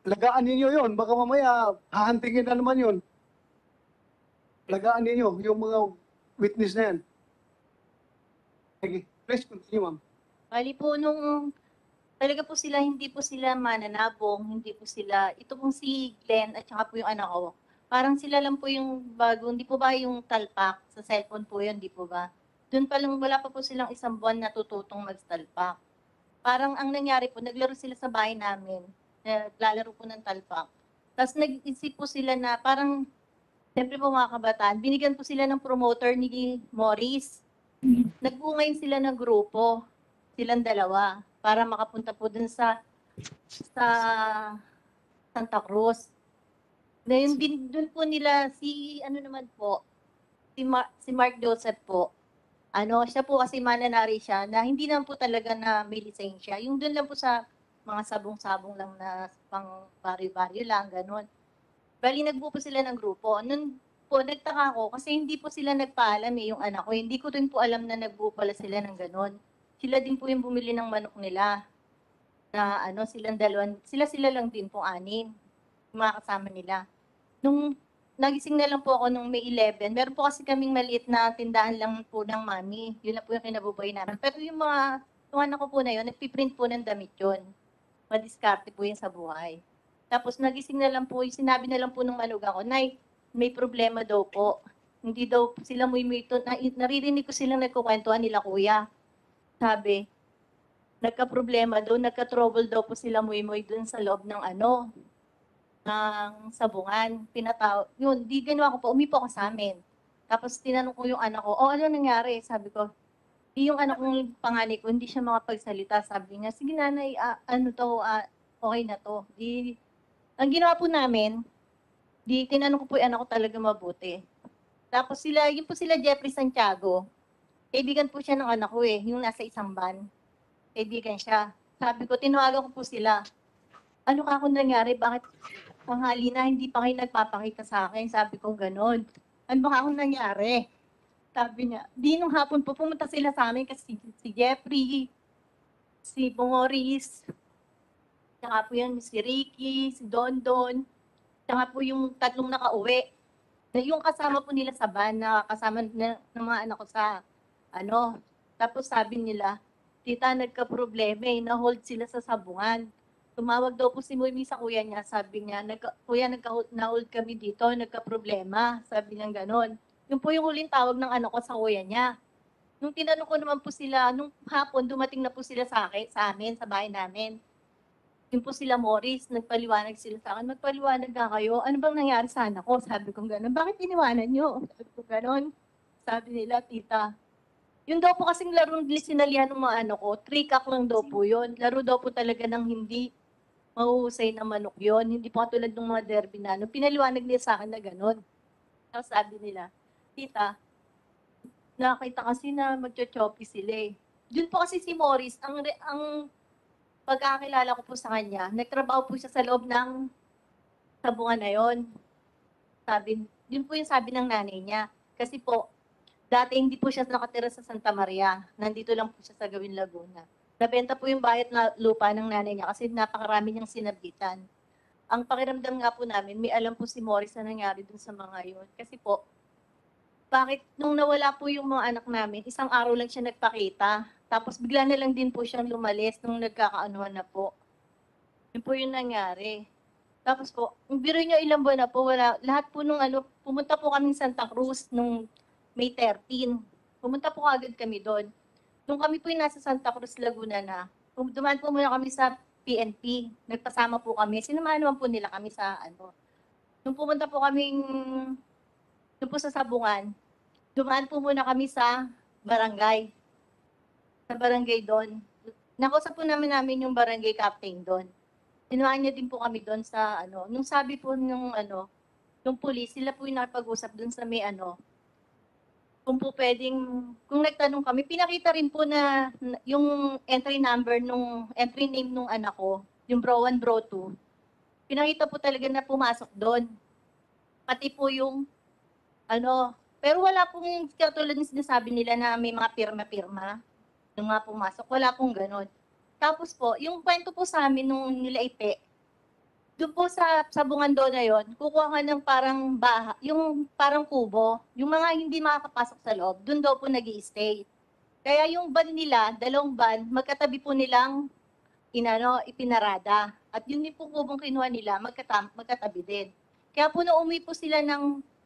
Lagaan ninyo yon. Baka mamaya, hahantingin na naman yon. Lagaan ninyo yung mga witness na yan. Sige, please continue, ma'am. Bali po talaga po sila, hindi po sila mananabong, hindi po sila, ito pong si Glenn at saka po yung anak ko. Parang sila lang po yung bago, hindi po ba yung talpak sa cellphone po yun, hindi po ba? Doon pa lang, wala pa po silang isang buwan natututong mag-talpak. Parang ang nangyari po, naglaro sila sa bahay namin, naglalaro po ng talpak. Tapos nag-isip po sila na parang, siyempre po mga kabataan, binigyan po sila ng promoter ni Morris. Nagbungay sila ng grupo, silang dalawa, para makapunta po dun sa Santa Cruz. Ngayon, dun po nila, si Mark Joseph po, siya po kasi mananari siya na hindi naman po talaga na may lisensya. Yung dun lang po sa mga sabong-sabong lang na pang baryo-baryo lang, ganun. Bali, nagbuo po sila ng grupo. Nun po, nagtaka ko kasi hindi po sila nagpaalam yung anak ko. Hindi ko din po alam na nagbuo pala sila ng ganun. Sila din po yung bumili ng manok nila. Na silang dalawan, sila lang din po 6, mga kasama nila. Nung nagising na lang po ako nung May 11, meron po kasi kaming maliit na tindahan lang po ng mami. Yun na po yung kinabubuhay namin. Pero yung anak ko po na yun, nagpiprint po ng damit yun. Madiskarte po yun sa buhay. Tapos nagising na lang po, sinabi na lang po ng manugang ko, Nay, may problema daw po. Hindi daw sila mito. Naririnig ko silang nagkukwentuhan nila kuya. Sabi, nagka-problema daw, nagka-trouble daw po sila muy-muy dun sa loob ng ng sabungan. Yun, di ginawa ko po, umipo ako sa amin. Tapos tinanong ko yung anak ko, ano nangyari? Sabi ko, yung anak kong panganay ko, hindi siya makapagsalita. Sabi niya, sige nanay, okay na to. Ang ginawa po namin, tinanong ko po yung anak ko talaga mabuti. Tapos yun po sila Jeffrey Santiago. Kaibigan po siya ng anak ko yung nasa isang van. Kaibigan siya. Sabi ko, tinawagan ko po sila. Ano ka kung nangyari? Bakit panghali na hindi pa kayo nagpapakita sa akin? Sabi ko, ganon. Ano ba kung nangyari? Sabi niya, nung hapon po pumunta sila sa amin kasi si Jeffrey, si Boris, tsaka po yan si Ricky, si Dondon, tsaka po yung 3 nakauwi. Yung kasama po nila sa van, kasama ng mga anak ko sa Tapos sabi nila, tita, nagka-problema na-hold sila sa sabungan. Tumawag daw po si Mimi sa kuya niya, sabi niya, kuya, na-hold kami dito, nagka-problema. Sabi niya ganon. Yung po yung huling tawag ng anak ko sa kuya niya. Nung tinanong ko naman po sila, nung hapon, dumating na po sila sa amin, sa bahay namin. Yung po sila Morris, nagpaliwanag sila sa akin, magpaliwanag na kayo, ano bang nangyari sa anak ko? Sabi ko ganon, bakit iniwanan nyo? Sabi ko ganon. Sabi nila, tita, yun daw po kasing laro sinalihan ng mga anak ko, 3-cock lang daw po yun. Laro daw po talaga ng hindi mahuhusay na manok yun. Hindi po katulad ng mga derby na. Pinaliwanag nila sa akin na gano'n. Tapos sabi nila, tita, nakita kasi na magchochoppy sila Yun po kasi si Morris, ang pagkakilala ko po sa kanya, nagtrabaho po siya sa loob ng sabungan na yun. Yun po yung sabi ng nanay niya. Kasi po, dati hindi po siya nakatira sa Santa Maria. Nandito lang po siya sa Gawin Laguna. Nabenta po yung bayat na lupa ng nanay niya kasi napakarami niyang sinabitan. Ang pakiramdam nga po namin, may alam po si Morris na nangyari dun sa mga yun. Kasi po, bakit nung nawala po yung mga anak namin, isang araw lang siya nagpakita. Tapos bigla na lang din po siyang lumalis nung nagkakaanuhan na po. Yun po yung nangyari. Tapos po, ang biro niyo ilang buwan na po, lahat po nung pumunta po kami sa Santa Cruz nung May 13. Pumunta po agad kami doon. Nung kami po yung nasa Santa Cruz, Laguna na, dumaan po muna kami sa PNP. Nagpasama po kami. Sinamahan naman po nila kami sa Nung pumunta po kaming, nung po sa Sabungan, dumaan po muna kami sa barangay. Sa barangay doon. Nakausap po namin yung barangay captain doon. Sinamahan niya din po kami doon sa Nung sabi po nung police, sila po yung nakapag-usap doon sa may kung po pwedeng, kung nagtanong kami, pinakita rin po na yung entry number entry name nung anak ko, yung bro 1, bro 2, pinakita po talaga na pumasok doon. Pati po yung, pero wala pong, katulad ng sinasabi nila na may mga pirma-pirma, nung nga pumasok, wala pong ganon. Tapos po, yung kwento po sa amin nung nila Ipe, Doon po sa bungando na yon, kukuha ka ng parang yung parang kubo, yung mga hindi makakapasok sa loob, doon daw po nag-i-stay. Kaya yung van nila, 2 van, magkatabi po nilang ipinarada. At yun din po kubong kinuha nila, magkatabi din. Kaya po nung umuwi po sila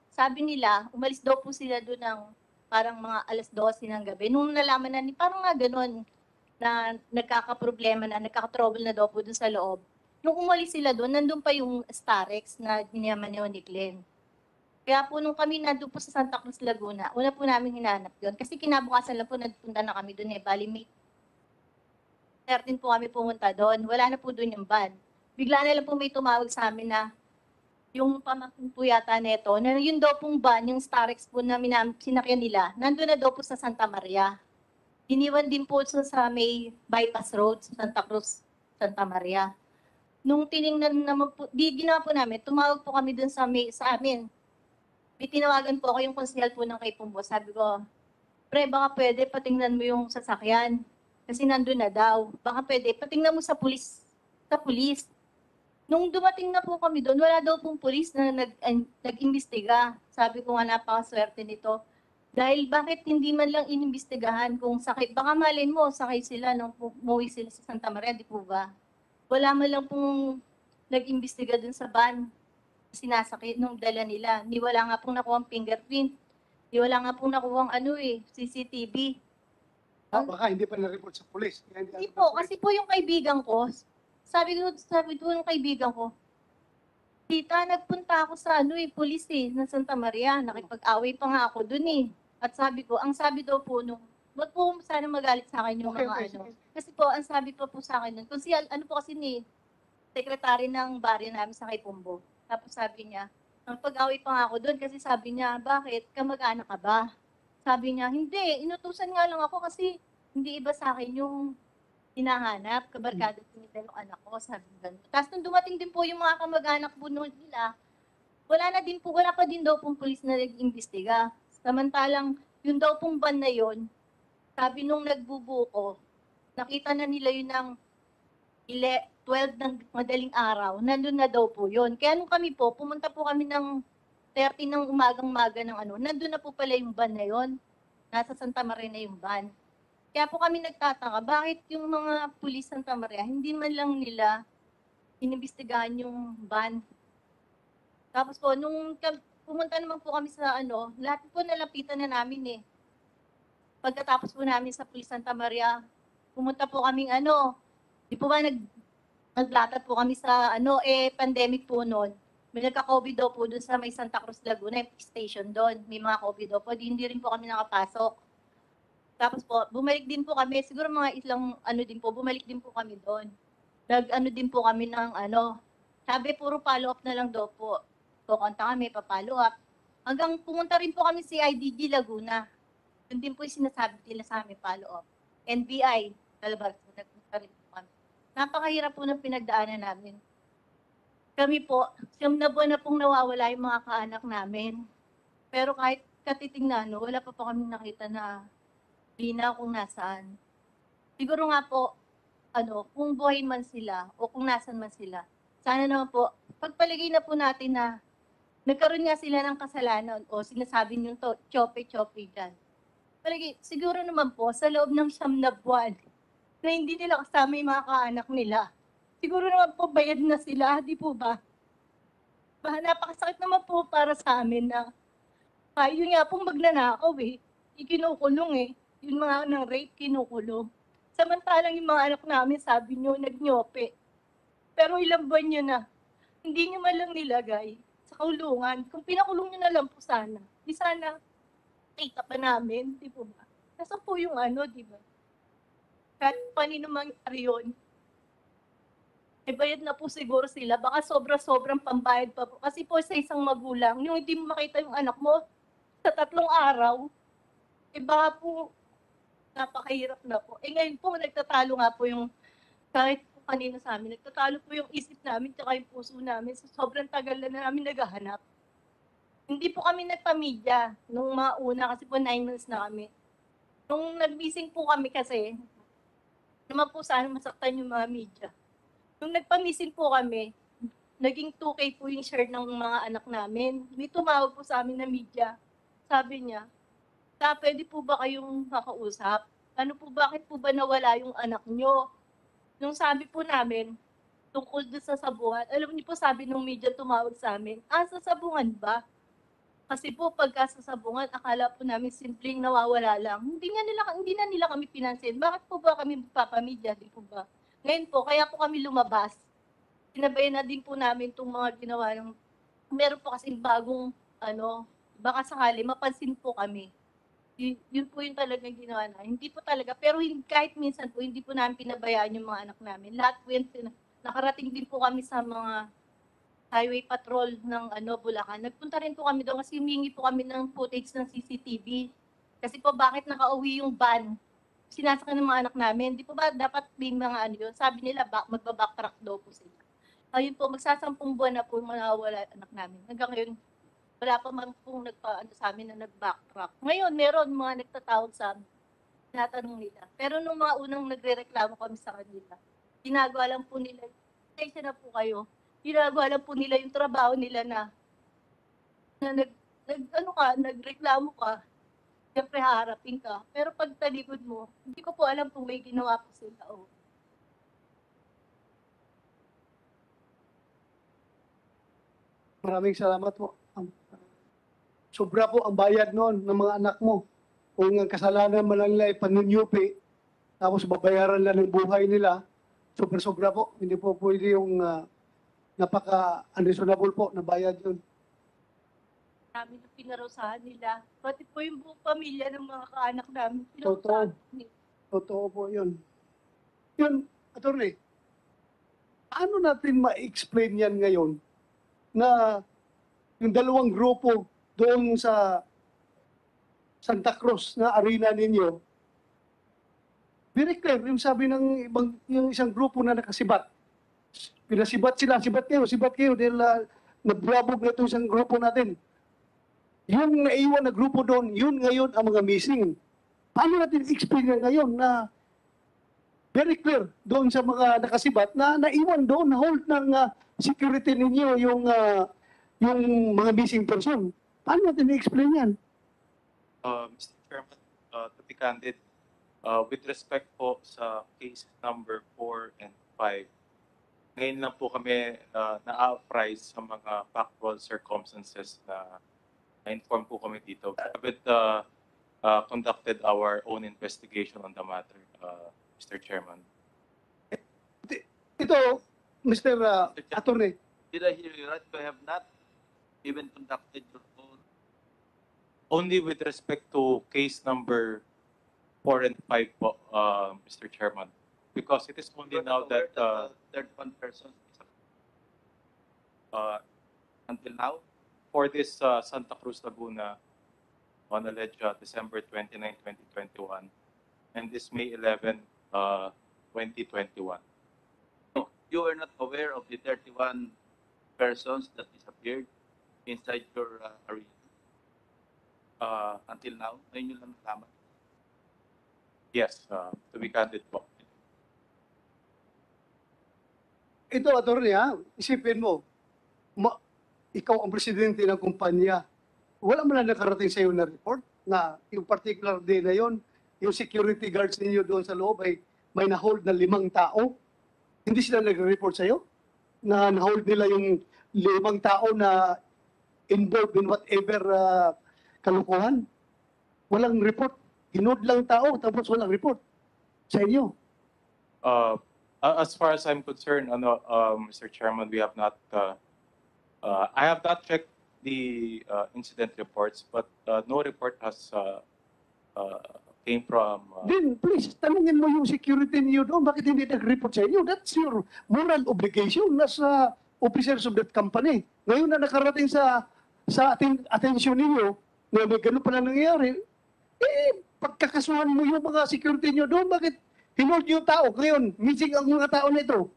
sabi nila, umalis daw po sila doon ng parang mga alas 12 ng gabi. Nung nalaman na, parang nga ganun, na nagkakaproblema na, nagkakatrouble na daw po doon sa loob. Nung umalis sila doon, nandun pa yung Starex na ginayaman ni Glenn. Kaya po nung kami nandun po sa Santa Cruz, Laguna, una po namin hinanap yun. Kasi kinabukasan lang po nagpunta na kami doon bali May 13 po kami pumunta doon. Wala na po doon yung van. Bigla na lang po may tumawag sa amin na yung pamangkin po yata neto, na yun daw pong van, yung Starex po na sinakyan nila, nandun na daw po sa Santa Maria. Iniwan din po sa may bypass road sa Santa Cruz, Santa Maria. Nung tiningnan naman po, ginawa po namin, tumawag po kami dun sa amin. May tinawagan po ako yung konsehal po ng kay Pumbo. Sabi ko, pre, baka pwede patingnan mo yung sasakyan. Kasi nandun na daw. Baka pwede, patingnan mo sa pulis. Nung dumating na po kami doon, wala daw pong pulis na nag-imbestiga. Sabi ko nga, napakaswerte nito. Dahil bakit hindi man lang inimbestigahan kung sakit? Baka malin mo, sakay sila nung umuwi sila sa Santa Maria, di po ba? Wala man lang pong nag-imbestiga dun sa van. Sinasakit nung dala nila. Ni wala nga pong nakuha fingerprint. Ni wala nga pong nakuha CCTV. Baka hindi pa na-report sa police. Hindi po, kasi po yung kaibigan ko, sabi ko yung kaibigan ko, tita, nagpunta ako sa police ng Santa Maria. Nakipag-away pa nga ako dun At sabi ko, ang sabi daw po wag po sana magalit sa akin yung mga Kasi po, ang sabi po sa akin nun, kung po kasi sekretary ng baryo namin sa kay Pumbo. Tapos sabi niya, pag-away pa nga ako doon kasi sabi niya, bakit? Kamag-anak ka ba? Sabi niya, hindi, inutusan nga lang ako kasi hindi iba sa akin yung hinahanap, kabarkada nila yung anak ko, sabi ganun. Tapos nung dumating din po yung mga kamag-anak po nila, wala pa din daw pong pulis na nag-imbestiga. Samantalang, yun daw pong ban na yun, sabi nung nagbubuko, nakita na nila yun ng 12 ng madaling araw, nandun na daw po yun. Kaya nung kami po, pumunta po kami ng 30 ng umagang-maga ng nandun na po pala yung van na yun. Nasa Santa Maria na yung van. Kaya po kami nagtataka, bakit yung mga pulis Santa Maria, hindi man lang nila inimbestigahan yung van. Tapos po, nung pumunta naman po kami sa lahat po nalapitan na namin Pagkatapos po namin sa Pulis Santa Maria, pumunta po kaming di po ba naglatad po kami sa pandemic po noon. May nagka-COVID daw po doon sa may Santa Cruz, Laguna, yung station doon. May mga COVID daw po, hindi rin po kami nakapasok. Tapos po, bumalik din po kami, siguro mga ilang din po, bumalik din po kami doon. Din po kami ng sabi puro follow-up na lang daw po. Kukonta kami, pa-follow up. Hanggang pumunta rin po kami si IDG Laguna. Yun din po yung sinasabi nila sa amin, follow-up. NBI, Talabas, nagpunta rin po kami. Napakahirap po ng pinagdaanan namin. Kami po, 9 na buwan na pong nawawala yung mga kaanak namin. Pero kahit katitingnan, wala pa po kami nakita na linaw kung nasaan. Siguro nga po, kung buhay man sila o kung nasan man sila, sana naman po, pagpaligay na po natin na nagkaroon nga sila ng kasalanan o sinasabi nyo chope-chope dyan. Siguro naman po, sa loob ng 9 na buwan, na hindi nila kasama yung mga kaanak nila, siguro naman po bayad na sila, di po ba? Napakasakit naman po para sa amin na yun nga pong magnanakaw ikinukulong Yung mga ng rape, kinukulong. Samantalang yung mga anak namin, sabi nyo, nagnyope. Pero ilang buwan nyo na, hindi nyo man lang nilagay sa kulungan. Kung pinakulong nyo na lang po sana, di sana kita pa namin, di po ba? Nasa po yung di ba? Kahit panino mangyari yun, bayad na po siguro sila. Baka sobrang pambayad pa po. Kasi po sa isang magulang, yung hindi mo makita yung anak mo sa 3 araw, baka po napakahirap na po. Ngayon po, nagtatalo nga po yung, kahit po kanina sa amin, nagtatalo po yung isip namin, tsaka yung puso namin. So, sobrang tagal na namin naghahanap. Hindi po kami nagpamilya nung mga una, kasi po 9 months na kami. Nung nag-missing po kami kasi, naman po sana masaktan yung mga media. Nung nagpa-missing po kami, naging 2K po yung share ng mga anak namin. May tumawag po sa amin na media. Sabi niya, pwede po ba kayong makausap? Ano po, bakit po ba nawala yung anak nyo? Nung sabi po namin, tungkol doon sa sabungan, alam niyo po sabi nung media tumawag sa amin, sa sabungan ba? Kasi po pagka sa sabungan, akala po namin simpleng nawawala lang. Hindi na nila kami pinansin. Bakit po ba kami papamedya? Di po ba? Ngayon po, kaya po kami lumabas. Sinabayan na din po namin itong mga ginawa ng, meron po kasing bagong, baka sakali, mapansin po kami. Yun po yung talagang ginawa na. Hindi po talaga, pero kahit minsan po, hindi po namin pinabayaan yung mga anak namin. Lahat po yun, nakarating din po kami sa mga highway patrol ng Bulacan. Nagpunta rin po kami doon kasi humingi po kami ng footage ng CCTV. Kasi po bakit nakauwi yung van? Sinasakyan ng mga anak namin. Di po ba dapat may mga yun? Sabi nila magbabacktrack daw po sila. Ayun po, magsasampung buwan na po mawawala anak namin. Hanggang ngayon, wala pa man pong sa amin na nag-backtrack. Ngayon, meron mga nagtatawag sa amin. Tinatanong nila. Pero nung mga unang nagre-reklamo kami sa kanila, ginagawa lang po nila, pasensya na po kayo, ginagawa lang po nila yung trabaho nila na nagreklamo ka, siyempre haharapin ka. Pero pag talikod mo, hindi ko po alam kung may ginawa po sila. Maraming salamat po. Sobra po ang bayad noon ng mga anak mo. Kung ang kasalanan man lang nila ay panunyupi, tapos babayaran lang ng buhay nila, sobra-sobra po. Hindi po pwede yung napaka-unreasonable po na bayad yun. Namin na pinarusahan nila. Pati po yung buong pamilya ng mga kaanak namin. Totoo. Totoo po yun. Yun, attorney, paano natin ma-explain yan ngayon na yung dalawang grupo doon sa Santa Cruz na arena ninyo, very clear, yung sabi ng yung isang grupo na nakasibat. Pinasibat sila, sibat kayo, dahil nagbulabog na itong isang grupo natin. Yung naiwan na grupo doon, yun ngayon ang mga missing. Paano natin explain ngayon na very clear doon sa mga nakasibat na naiwan doon, na hold ng security ninyo yung mga missing person? Paano natin i-explain yan? Mr. Chairman, to be candid, with respect po sa case number 4 and 5, ngayon lang po kami na-apprise sa mga factual circumstances na na-inform po kami dito. We have conducted our own investigation on the matter, Mr. Chairman. Ito, Mr. Attorney. Did I hear you right? You have not even conducted your own? Only with respect to case number 4 and 5 po, Mr. Chairman. Because it is only now that third one person until now, for this Santa Cruz, Laguna, on alleged December 29, 2021, and this May 11, 2021. No, you are not aware of the 31 persons that disappeared inside your arena until now? Ngayon yun lang nalaman. Yes, to be candid po. Ito, attorney, isipin mo, ikaw ang presidente ng kumpanya. Wala man lang nakarating sa iyo na report na yung particular day na yon, yung security guards ninyo doon sa loob ay may na-hold na 5 tao. Hindi sila nagre-report sa iyo na na-hold nila yung 5 tao na involved in whatever kalukuhan. Walang report. Hinood lang tao tapos walang report sa inyo. As far as I'm concerned, Mr. Chairman, we have not. I have not checked the incident reports, but no report has came from. Then please tanungin mo yung security niyo doon. Bakit hindi nag-report sa inyo? That's your moral obligation. Nasa officers of that company. Ngayon na nakarating sa atensyon ninyo na may ganun pala nangyayari, pagkakasuhan mo yung mga security nyo doon, bakit hinold yung tao? Ngayon, missing ang mga tao na ito.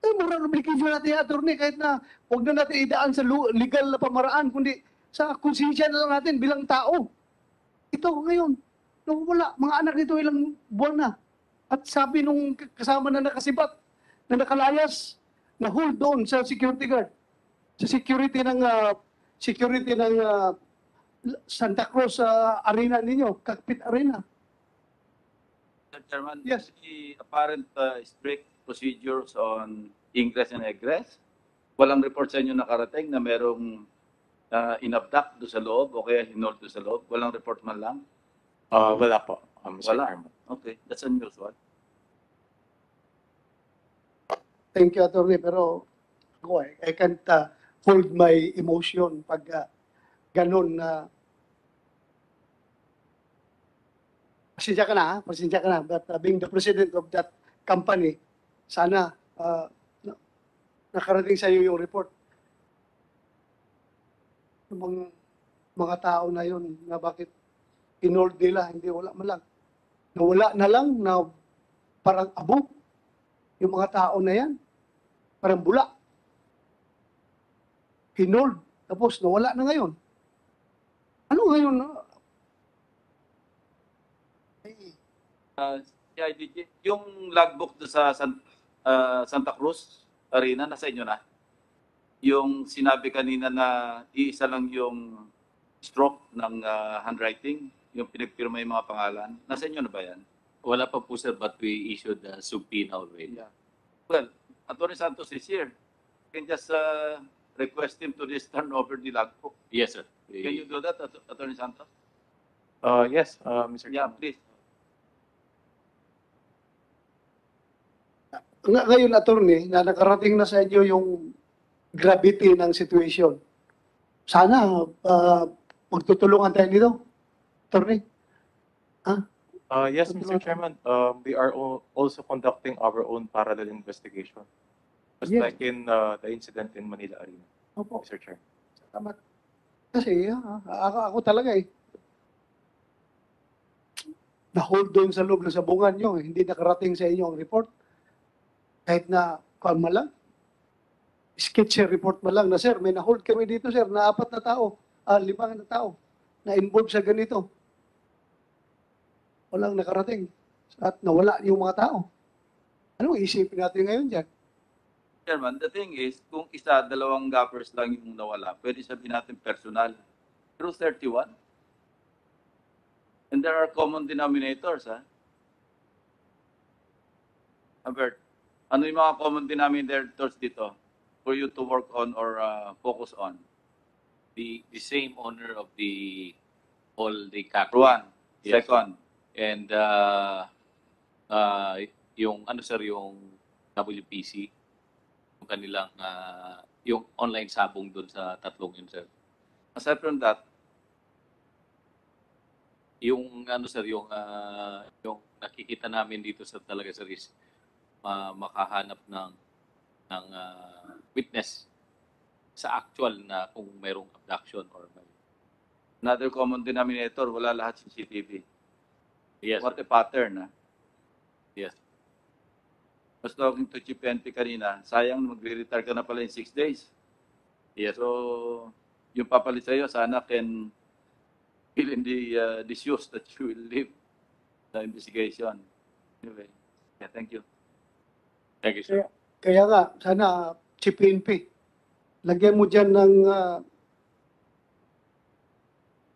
Moral obligation natin, attorney, kahit na huwag na natin idaan sa legal na pamaraan, kundi sa konsensya na lang natin bilang tao. Ito ngayon, wala, mga anak nito ilang buwan na. At sabi nung kasama na nakasibat, na nakalayas, na-hold doon sa security guard. Sa security ng Santa Cruz Arena ninyo, Cockpit Arena. Mr. Chairman, Yes. the apparent strict procedures on ingress and egress, walang report sa inyo nakarating na merong inabduct doon sa loob o kaya hinold doon sa loob? Walang report man lang? Wala po, Mr. Wala. Chairman. Okay, that's unusual. Thank you, Atty. Pero ako, I can't hold my emotion pag ganun na pasensya ka na, ha? Pasensya ka na. But being the president of that company, sana nakarating sa iyo yung report. Yung mga tao na yun, na bakit inold nila, hindi wala man lang. Nawala na lang na parang abo. Yung mga tao na yan, parang bula. Hinold, tapos nawala na ngayon. Ano ngayon? CIDG, yung logbook doon sa Santa Cruz Arena, nasa inyo na? Yung sinabi kanina na iisa lang yung stroke ng handwriting, yung pinagpirma yung mga pangalan, nasa inyo na ba yan? Wala pa po, sir, but we issued a subpoena already. Yeah. Well, Atty. Santos is here. You can just request him to just turn over the logbook. Yes, sir. Can you do that, Atty. Santos? Yes, Mr. Yeah, Chairman. please. Ngayon, attorney, na nakarating na sa inyo yung gravity ng situation. Sana magtutulungan tayo nito. Attorney? Yes, Mr. Chairman. We are also conducting our own parallel investigation. Just Yes. like in the incident in Manila Arena, Opo. Mr. Chair. Tama. Kasi ako talaga na-hold doon sa loob ng sabungan nyo. Hindi nakarating sa inyo ang report. Kahit na kalma lang. Sketch report man lang na, sir, may na-hold kami dito, sir, na 4 na tao, 5 na tao na involved sa ganito. Walang nakarating. At nawala yung mga tao. Anong isipin natin ngayon dyan? Chairman, the thing is, kung isa, 2 gappers lang yung nawala, pwede sabihin natin personal. Pero 31. And there are common denominators, ha? Albert, ano yung mga common denominators dito for you to work on or focus on? The same owner of all the CAC. One. Yes. Second. And yung ano sir, yung WPC, yung kanilang yung online sabong doon sa tatlong yun sir. Aside from that, Yung ano sir, yung nakikita namin dito sa talaga sir is makahanap ng witness sa actual na kung mayroong abduction or may. another common denominator, wala lahat CCTV. Yes. What a pattern, ha? Yes. I was talking to Chief NP kanina, sayang magre-retire ka na pala in 6 days. Yes. So, yung papalit sa'yo, sana can fill in the shoes that you will leave the investigation. Anyway, yeah, thank you. Thank you, sir. Kaya nga, sana, Chief PNP, lagyan mo dyan ng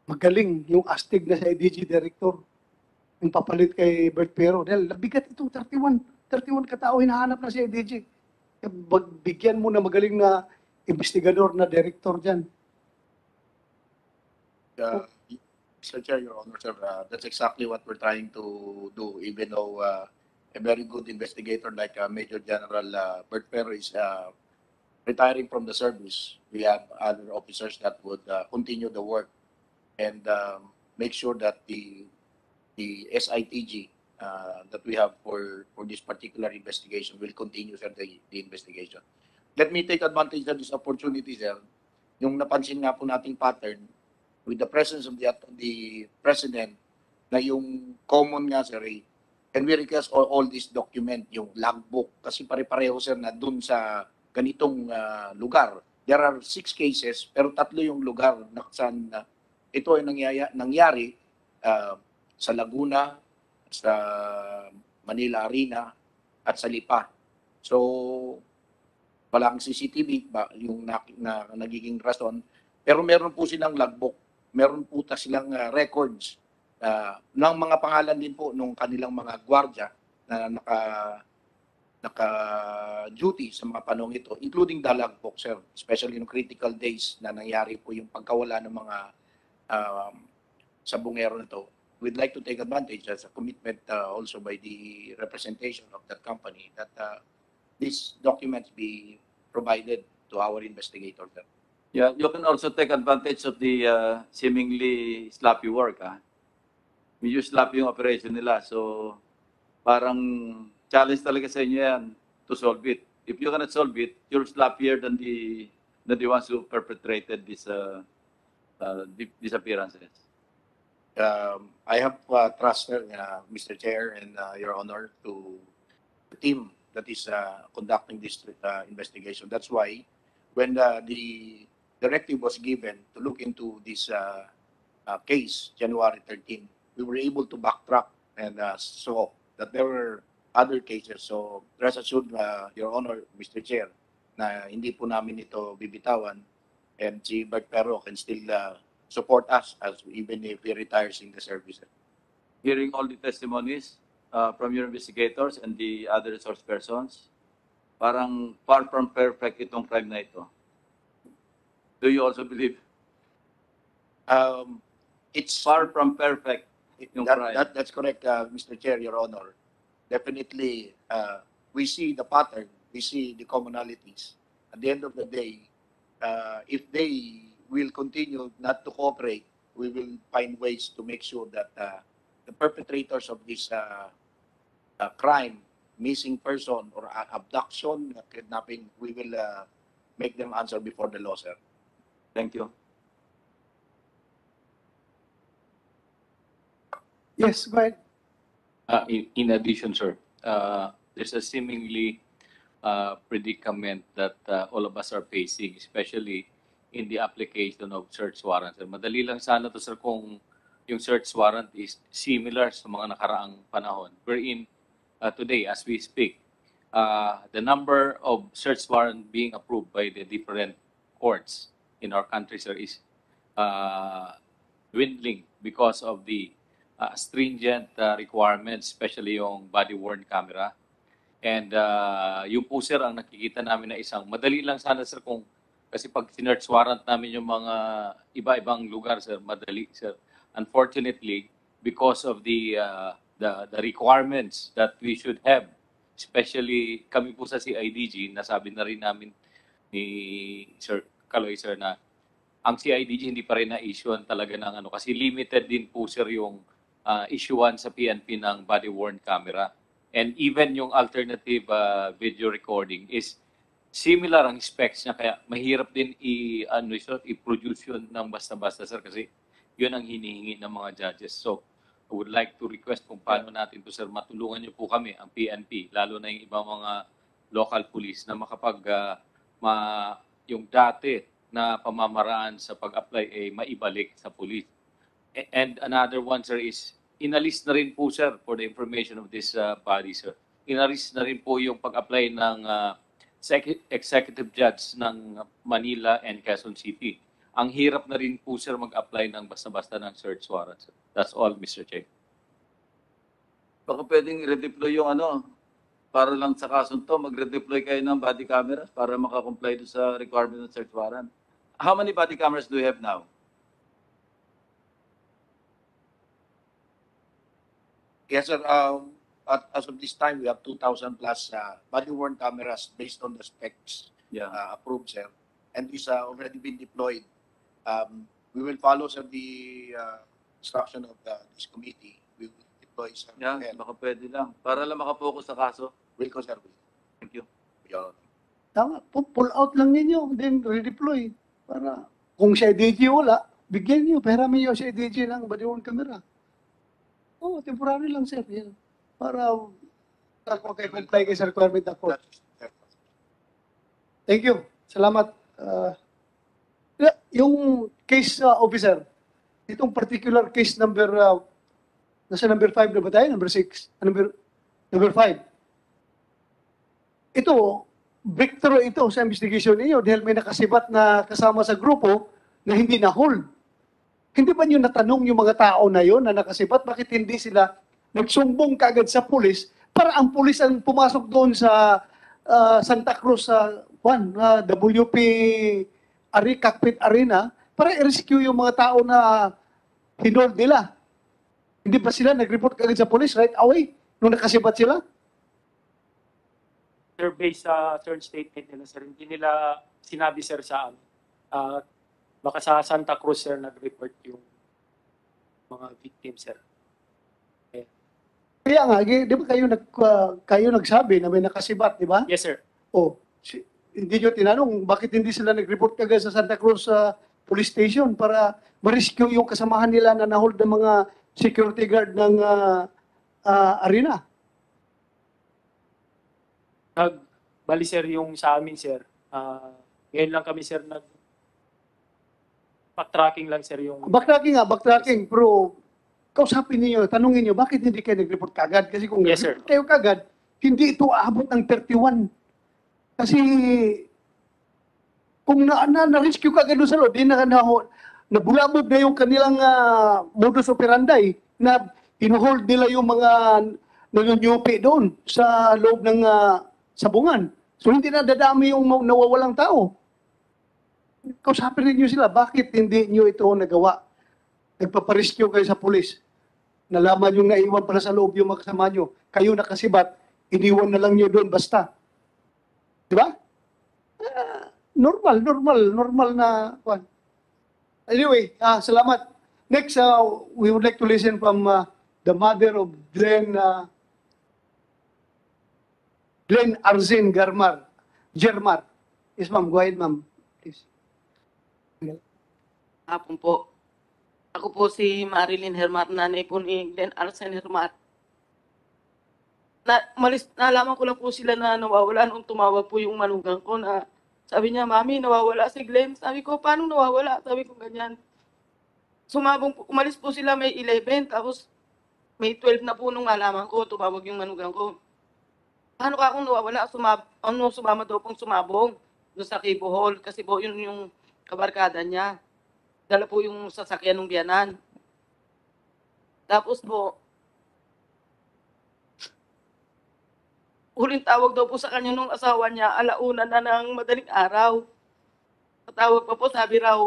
magaling yung astig na sa IDG Director, yung papalit kay Bert Pero. Dahil bigat ito, 31 katao hinahanap na si IDG. Bigyan mo na magaling na investigador na director dyan. Mr. Chair, Your Honor, sir, that's exactly what we're trying to do, even though a very good investigator like Major General Bert Pero is retiring from the service. We have other officers that would continue the work and make sure that the SITG that we have for this particular investigation will continue, sir, the investigation. Let me take advantage of this opportunity, sir. Yung napansin nga po nating pattern with the presence of the President na yung common nga, sir, and we request all this document, yung logbook, kasi pare-pareho, sir, na dun sa ganitong lugar. There are 6 cases, pero 3 yung lugar na saan ito ay nangyari sa Laguna, sa Manila Arena, at sa Lipa. So, walang CCTV, yung nagiging rason. Pero meron po silang logbook, meron po silang records ng mga pangalan din po nung kanilang mga gwardiya na naka-duty sa mga panahon ito, including the logbook, sir, especially in critical days na nangyari po yung pagkawala ng mga sabungero na to. We'd like to take advantage as a commitment also by the representation of that company that these documents be provided to our investigators. Yeah, you can also take advantage of the seemingly sloppy work. Medyo sloppy yung operation nila. So, parang challenge talaga sa inyo yan to solve it. If you cannot solve it, you're sloppier than the ones who perpetrated this disappearances. I have trust, Mr. Chair and Your Honor, to the team that is conducting this investigation. That's why when the directive was given to look into this case, January 13, we were able to backtrack and saw that there were other cases. So rest assured, Your Honor, Mr. Chair, na hindi po namin ito bibitawan, and si Bert Pero can still support us as even if he retires in the service. Hearing all the testimonies from your investigators and the other resource persons, parang far from perfect itong crime na ito. Do you also believe? It's far from perfect yung crime. That's correct, Mr. Chair, Your Honor. Definitely, we see the pattern, we see the commonalities. At the end of the day, if they will continue not to cooperate, we will find ways to make sure that the perpetrators of this crime, missing person or abduction, kidnapping, we will make them answer before the law, sir. Thank you. Yes, go ahead. In addition, sir, there's a seemingly predicament that all of us are facing, especially in the application of search warrants. Madali lang sana to, sir, kung yung search warrant is similar sa mga nakaraang panahon. Wherein today, as we speak, the number of search warrant being approved by the different courts in our country, sir, is dwindling because of the stringent requirements, especially yung body-worn camera. And yung po, sir, ang nakikita namin na isang madali lang sana, sir, kung kasi pag sinearch warrant namin yung mga iba-ibang lugar, sir, madali, sir. Unfortunately, because of the requirements that we should have, especially kami po sa CIDG, nasabi na rin namin ni Sir Kaloy, sir, na ang CIDG hindi pa rin na-issuean talaga ng ano, kasi limited din po, sir, yung issuean sa PNP ng body-worn camera. And even yung alternative video recording is similar ang specs niya, kaya mahirap din i-produce yun ng basta-basta, sir, kasi yun ang hinihingi ng mga judges. So, I would like to request kung paano natin to, sir, matulungan niyo po kami, ang PNP, lalo na yung ibang mga local police na makapag yung dati na pamamaraan sa pag-apply ay maibalik sa police. And another one, sir, is inalis na rin po, sir, for the information of this body, sir. Inalis na rin po yung pag-apply ng executive judge ng Manila and Quezon City. Ang hirap na rin po, sir, mag-apply ng basta-basta ng search warrant, sir. That's all, Mr. Chair. Baka pwedeng i-redeploy yung para lang sa kasong to, mag-redeploy kayo ng body cameras para makakomply doon sa requirement ng search warrant. How many body cameras do you have now? Yes, sir. As of this time, we have 2,000 plus body-worn cameras based on the specs approved, sir. And these are already been deployed. We will follow, sir, the instruction of this committee. We will deploy, sir. Yeah, baka pwede lang. Para lang makapokus sa kaso. Will go, sir. Thank you. Tama, pull out lang ninyo, then redeploy. Para kung si IDG wala, bigyan niyo, pahiramin niyo si IDG ng body-worn camera. Oh, temporary lang, sir. Yan. Para comply kayo sa requirement ng court. Thank you. Salamat. Yung case officer, itong particular case number, nasa number 5 na ba tayo? Number 6? Number 5. Ito, breakthrough ito sa investigation ninyo dahil may nakasibat na kasama sa grupo na hindi na-hold. Hindi ba nyo natanong yung mga tao na yon na nakasibat, bakit hindi sila nagsumbong kaagad sa pulis para ang pulis ang pumasok doon sa Santa Cruz sa WP Cockpit Arena para i-rescue yung mga tao na hinold nila. Hindi ba sila nag-report kaagad sa pulis right away nung nakasibat sila? Sir, based sa third statement nila, sir, hindi nila sinabi, sir, sa amin. Baka sa Santa Cruz, sir, nag-report yung mga victims, sir. Okay. Kaya nga, di ba kayo nagsabi na may nakasibat, di ba? Yes, sir. Hindi nyo tinanong bakit hindi sila nag-report kagad sa Santa Cruz police station para ma-rescue yung kasamahan nila na nahold ng mga security guard ng arena. Bali, sir, yung sa amin, sir, ngayon lang kami, sir, backtracking lang, sir, yung... Backtracking, pero kausapin niyo, tanungin niyo, bakit hindi kayo nag-report kagad? Kasi kung yes, sir, kayo kagad, hindi ito aabot ng 31. Kasi kung na-rescue kagad doon sa loob, nabulabog na yung kanilang modus operandi na inuhold nila yung mga nangyunyupi doon sa loob ng sabungan. So hindi na dadami yung nawawalang tao. Kausapin niyo sila, bakit hindi niyo ito nagawa? Nagpaparescue kayo sa pulis. Nalaman yung naiwan pala sa loob yung mga kasama nyo. Kayo nakasibat, iniwan na lang niyo doon basta. Di ba? Normal na. Anyway, salamat. Next, we would like to listen from the mother of Glenn Arzin Germar. Yes, ma'am. Go ahead, ma'am. Please. Hapon po. Ako po si Marilyn Hermat, nanay po ni Glenn Arzin Hermat. Nalaman ko lang po sila na nawawala nung tumawag po yung manugang ko na sabi niya, Mami, nawawala si Glenn. Sabi ko, paano nawawala? Sabi ko ganyan. Umalis po sila May 11, tapos May 12 na po nung nalaman ko, tumawag yung manugang ko. Paano ka akong nawawala? Sumama daw pong sumabong doon sa Kibo Hall kasi po yun yung kabarkada niya. Dala po yung sasakyan ng biyanan. Tapos po, huling tawag daw po sa kanya nung asawa niya, 1:00 na ng madaling araw. Tawag pa po, sabi raw,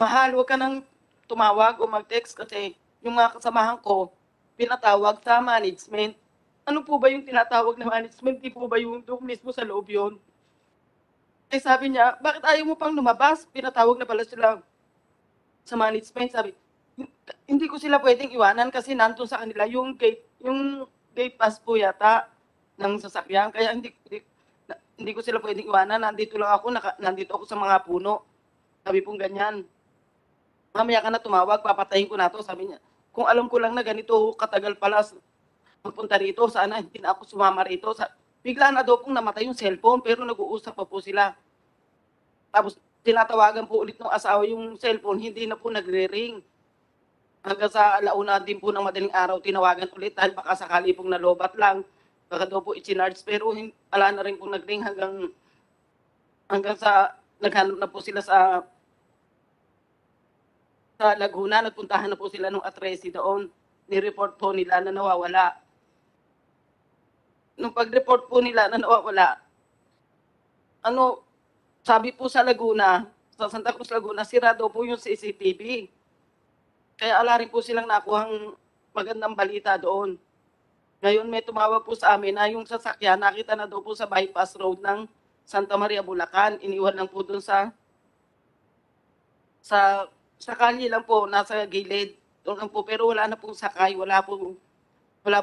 mahal, huwag ka nang tumawag o mag-text kasi yung mga kasamahan ko, pinatawag sa management. Ano po ba yung tinatawag na management? Di po ba yung doon mismo sa loob yun? Eh sabi niya, bakit ayaw mo pang lumabas? Pinatawag na pala sila sa management. Sabi, hindi ko sila pwedeng iwanan kasi nandun sa kanila yung gate pass po yata ng sasakyan. Kaya hindi ko sila pwedeng iwanan. Nandito lang ako, nandito ako sa mga puno. Sabi pong ganyan. Mamaya ka na tumawag, papatayin ko na to. Sabi niya, kung alam ko lang na ganito katagal pala magpunta rito, sana hindi na ako sumama rito. Bigla na daw pong namatay yung cellphone, pero nag-uusap pa po sila. Tapos tinatawagan po ulit ng asawa yung cellphone, hindi na po nagre-ring. Hanggang sa 1:00 din po ng madaling araw, tinawagan ulit dahil baka sakali pong nalobat lang. Baka daw po i-charge, pero wala na rin pong nag-ring hanggang sa naghanap na po sila sa Laguna. Nagpuntahan na po sila nung atresi doon. Ni-report po nila na nawawala. Nung pag-report po nila na nawawala, sabi po sa Laguna, sa Santa Cruz, Laguna, sira daw po yung CCTV. Kaya ala rin po silang nakuhang magandang balita doon. Ngayon may tumawag po sa amin na yung sasakyan, nakita na daw po sa bypass road ng Santa Maria, Bulacan. Iniwan lang po doon sa kalye lang po, nasa gilid. Doon lang po, pero wala na pong sakay, wala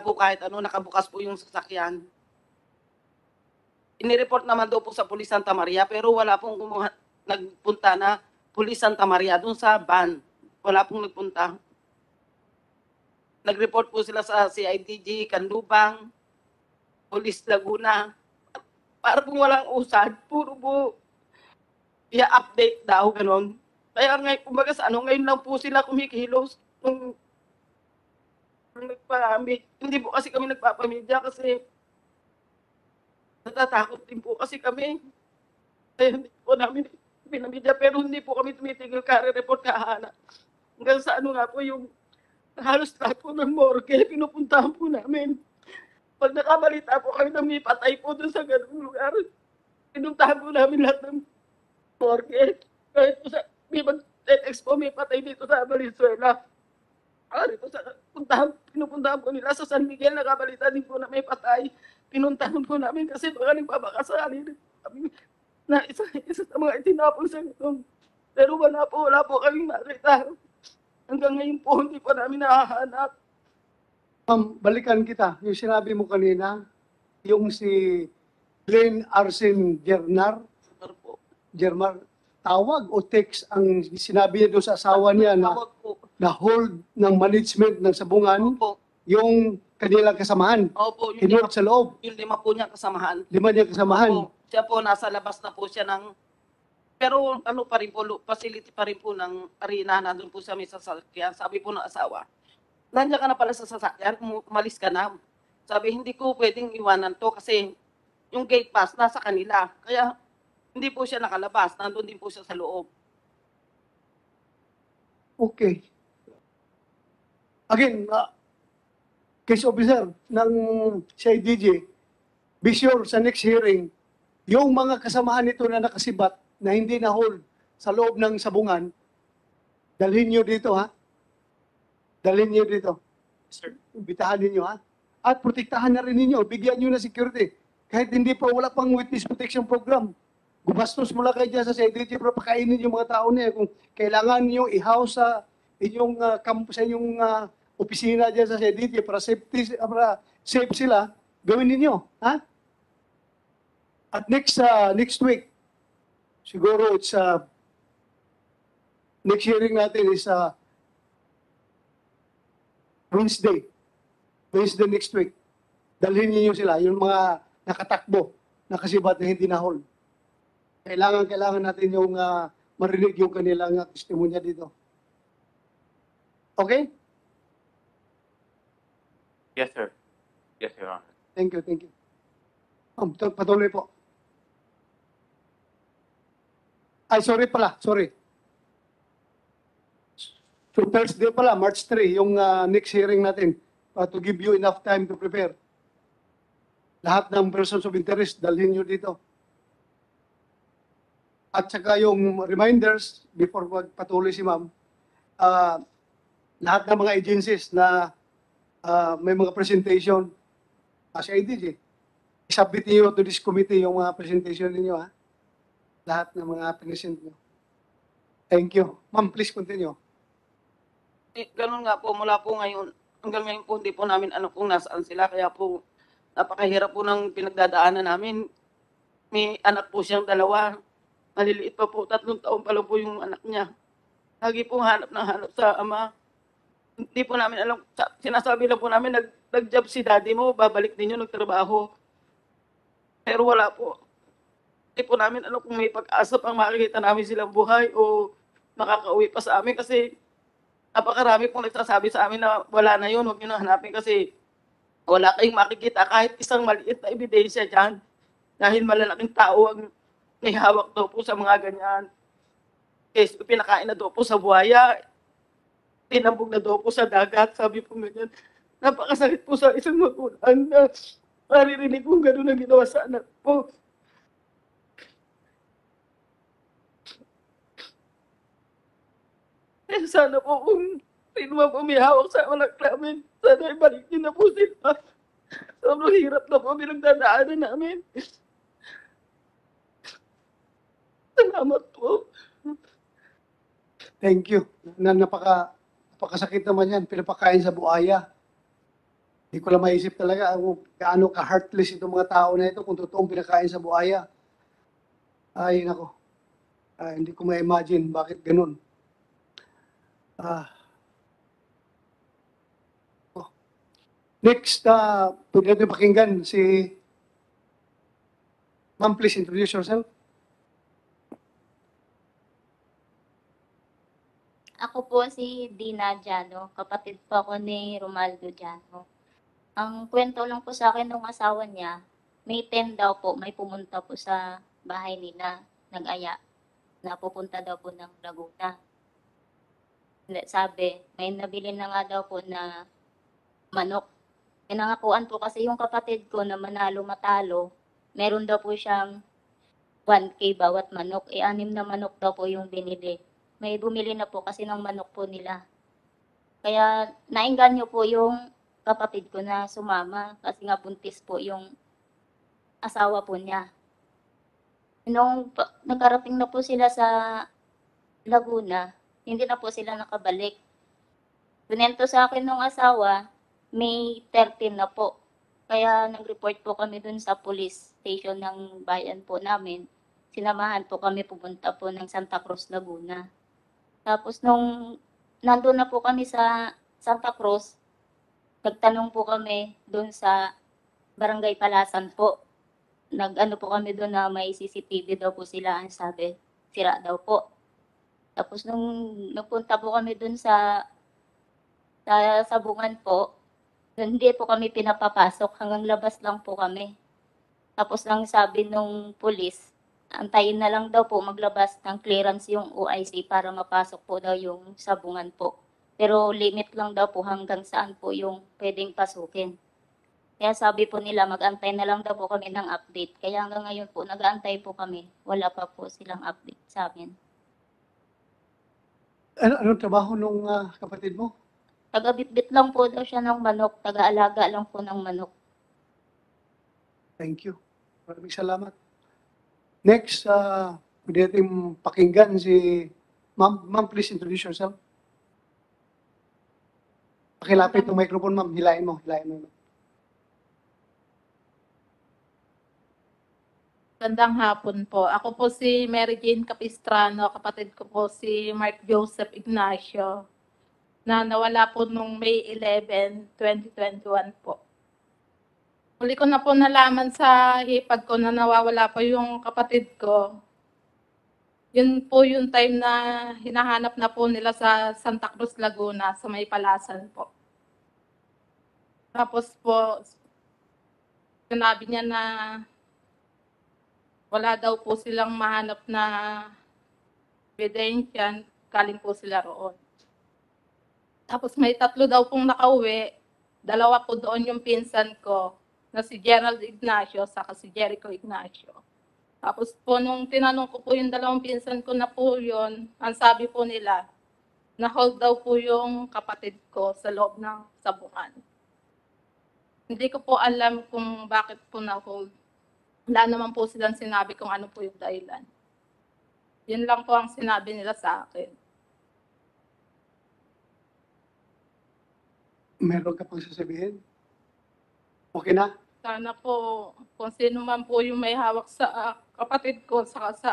po kahit ano, nakabukas po yung sasakyan. Inireport naman daw po sa Police Santa Maria, pero wala pong nagpunta na Police Santa Maria doon sa van. Wala pong nagpunta. Nag-report po sila sa CIDG, Canlubang, Police Laguna. Para pong walang usad, puro po i-update daw, ganon. Kaya ngayon, kumbaga sa ngayon lang po sila kumikilos. Hindi po kasi kami nagpapamedya kasi Natatakot din po kasi kami. Kaya hindi po namin pinamidya, pero hindi po kami tumitigil report kahanap. Hanggang sa ano nga po yung halos lahat po ng morgue, pinupuntahan po namin. Pag nakabalita po kami na may patay po doon sa ganung lugar, pinuntahan po namin lahat ng morgue. Kahit po sa, may mag-text po, may patay dito sa Valenzuela. Dito sa pinupuntahan po nila sa San Miguel, nakabalita din po na may patay. Pinuntahan po namin kasi baka nagbabakasali kami na isa sa mga itinapon sa ganun. Pero wala po kaming makita. Hanggang ngayon po, hindi pa namin nahahanap. Ma'am, balikan kita. Yung sinabi mo kanina, yung si Glenn Arsen Germar, tawag o text ang sinabi niya doon sa asawa niya na hold ng management ng sabungan, yung kanilang kasamahan. Opo, Hinulog sa loob. yung 5 po niya kasamahan. 5 niya kasamahan. Opo, siya po nasa labas na po siya ng, pero ano pa rin po, facility pa rin po ng arena, nandun po sa may sasakyan. Sabi po ng asawa, nandiyan ka na pala sa sasakyan, umalis ka na. Sabi, hindi ko pwedeng iwanan to kasi yung gate pass nasa kanila. Kaya hindi po siya nakalabas, nandun din po siya sa loob. Okay. Again, case officer ng CIDG, be sure sa next hearing, yung mga kasamahan nito na nakasibat na hindi na-hold sa loob ng sabungan, dalhin nyo dito, ha? Dalhin nyo dito. Sir. Bitahan ninyo, ha? At protektahan na rin ninyo. Bigyan nyo na security. Kahit hindi pa, wala pang witness protection program. Gubastos mo lang kayo dyan sa CIDG para pakainin yung mga tao niya. Kung kailangan nyo i-house sa inyong sa inyong opisina dyan sa CIDG para safe sila, gawin ninyo, ha? At next week, siguro it's next hearing natin is Wednesday next week. Dalhin niyo sila, yung mga nakatakbo, nakasibat na hindi na-hold. Kailangan natin yung marinig yung kanilang testimonya dito. Okay? Yes, sir. Yes, Your Honor. Thank you. Patuloy po. Ay, sorry. So Thursday pala, March 3, yung next hearing natin to give you enough time to prepare. Lahat ng persons of interest, dalhin nyo dito. At saka yung reminders, before magpatuloy si ma'am, lahat ng mga agencies na may mga presentation sa IDG, isubmit niyo to this committee yung mga presentation ninyo, ha? Lahat ng mga present nyo. Thank you. Ma'am, please continue. Ganun nga po, mula po ngayon, hanggang ngayon po, hindi po namin alam kung nasaan sila. Kaya po, napakahirap po ng pinagdadaanan namin. May anak po siyang 2. Maliliit pa po, 3 taon pa lang po yung anak niya. Lagi po hanap sa ama. Hindi po namin alam, sinasabi lang po namin, nag-job si daddy mo, babalik din yun, nagtrabaho. Pero wala po. Hindi po namin alam kung may pag-asa pang makikita namin silang buhay o makakauwi pa sa amin kasi napakarami pong nagsasabi sa amin na wala na yun, huwag nyo na hanapin kasi wala kayong makikita kahit isang maliit na ebidensya dyan. Dahil malalaking tao ang may hawak daw po sa mga ganyan. Kasi pinakain na daw po sa buhaya, tinambog na daw po sa dagat, sabi po ganyan. Napakasakit po sa isang magulang na maririnig kong gano'n na ginawa sa anak po. Sana po kung sino man po may hawak sa anak namin, sana ibalik niyo na po sila. Sobrang hirap na po pinagdadaanan namin. Salamat po. Thank you. Napakasakit naman yan. Pinapakain sa buhaya. Hindi ko lang maisip talaga kung gaano ka-heartless itong mga tao na ito kung totoong pinakain sa buhaya. Ay, nako. Hindi ko ma-imagine bakit ganun. Next, pwede natin pakinggan si ma'am, please introduce yourself. Ako po si Dina Jano, kapatid po ako ni Romaldo Jano. Ang kwento lang po sa akin ng asawa niya, May 10 daw po, may pumunta po sa bahay nila, nag-aya, na pupunta daw po ng Laguna. Sabi, may nabili na nga daw po na manok. Pinangakuan po kasi yung kapatid ko na manalo matalo, meron daw po siyang 1K bawat manok. 6 na manok daw po yung binili. May bumili na po kasi ng manok po nila. Kaya nainganyo po yung kapatid ko na sumama kasi nga buntis po yung asawa po niya. Nung nakarating na po sila sa Laguna, hindi na po sila nakabalik. Kunento sa akin ng asawa, May 13 na po. Kaya nag-report po kami dun sa police station ng bayan po namin. Sinamahan po kami pupunta po ng Santa Cruz, Laguna. Tapos nung nandun na po kami sa Santa Cruz, nagtanong po kami dun sa Barangay Palasan po. Nag-ano po kami dun na may CCTV daw po sila. Ang sabi, sira daw po. Tapos nung nagpunta po kami dun sa sabungan po, hindi po kami pinapapasok, hanggang labas lang po kami. Tapos lang sabi nung pulis, antayin na lang daw po maglabas ng clearance yung OIC para mapasok po daw yung sabungan po. Pero limit lang daw po hanggang saan po yung pwedeng pasukin. Kaya sabi po nila, mag-antay na lang daw po kami ng update. Kaya hanggang ngayon po, nag-aantay po kami. Wala pa po silang update sa amin. Anong trabaho nung kapatid mo? Taga-bitbit lang po daw siya ng manok. Taga-alaga lang po ng manok. Thank you. Maraming salamat. Next, pwede natin pakinggan si Ma'am. Ma'am, please introduce yourself. Pakilapit ng microphone, ma'am. Hilain mo. Gandang hapon po. Ako po si Mary Jane Capistrano, kapatid ko po si Mark Joseph Ignacio, na nawala po nung May 11, 2021 po. Muli ko na po nalaman sa hipag ko na nawawala po yung kapatid ko. Yun po yung time na hinahanap na po nila sa Santa Cruz, Laguna, sa may Palasan po. Tapos po, sinabi niya na wala daw po silang mahanap na ebidensya, galing po sila roon. Tapos may 3 daw pong nakauwi, 2 po doon yung pinsan ko, na si Gerald Ignacio, saka si Jericho Ignacio. Tapos po nung tinanong ko po yung 2 pinsan ko na po yun, ang sabi po nila, na-hold daw po yung kapatid ko sa loob ng sabungan. Hindi ko po alam kung bakit po na-hold. Wala naman po silang sinabi kung ano po yung dahilan. Yun lang po ang sinabi nila sa akin. Meron ka pang sasabihin? Okay na? Sana po, kung sino man po yung may hawak sa kapatid ko, saka sa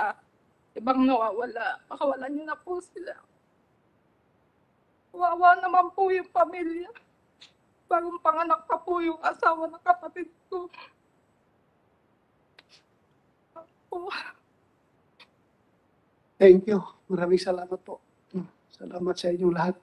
ibang nawawala, makawalan niyo na po sila. Wawa naman po yung pamilya. Bagong panganak pa po yung asawa ng kapatid ko. Thank you. Maraming salamat po. Salamat sa inyong lahat.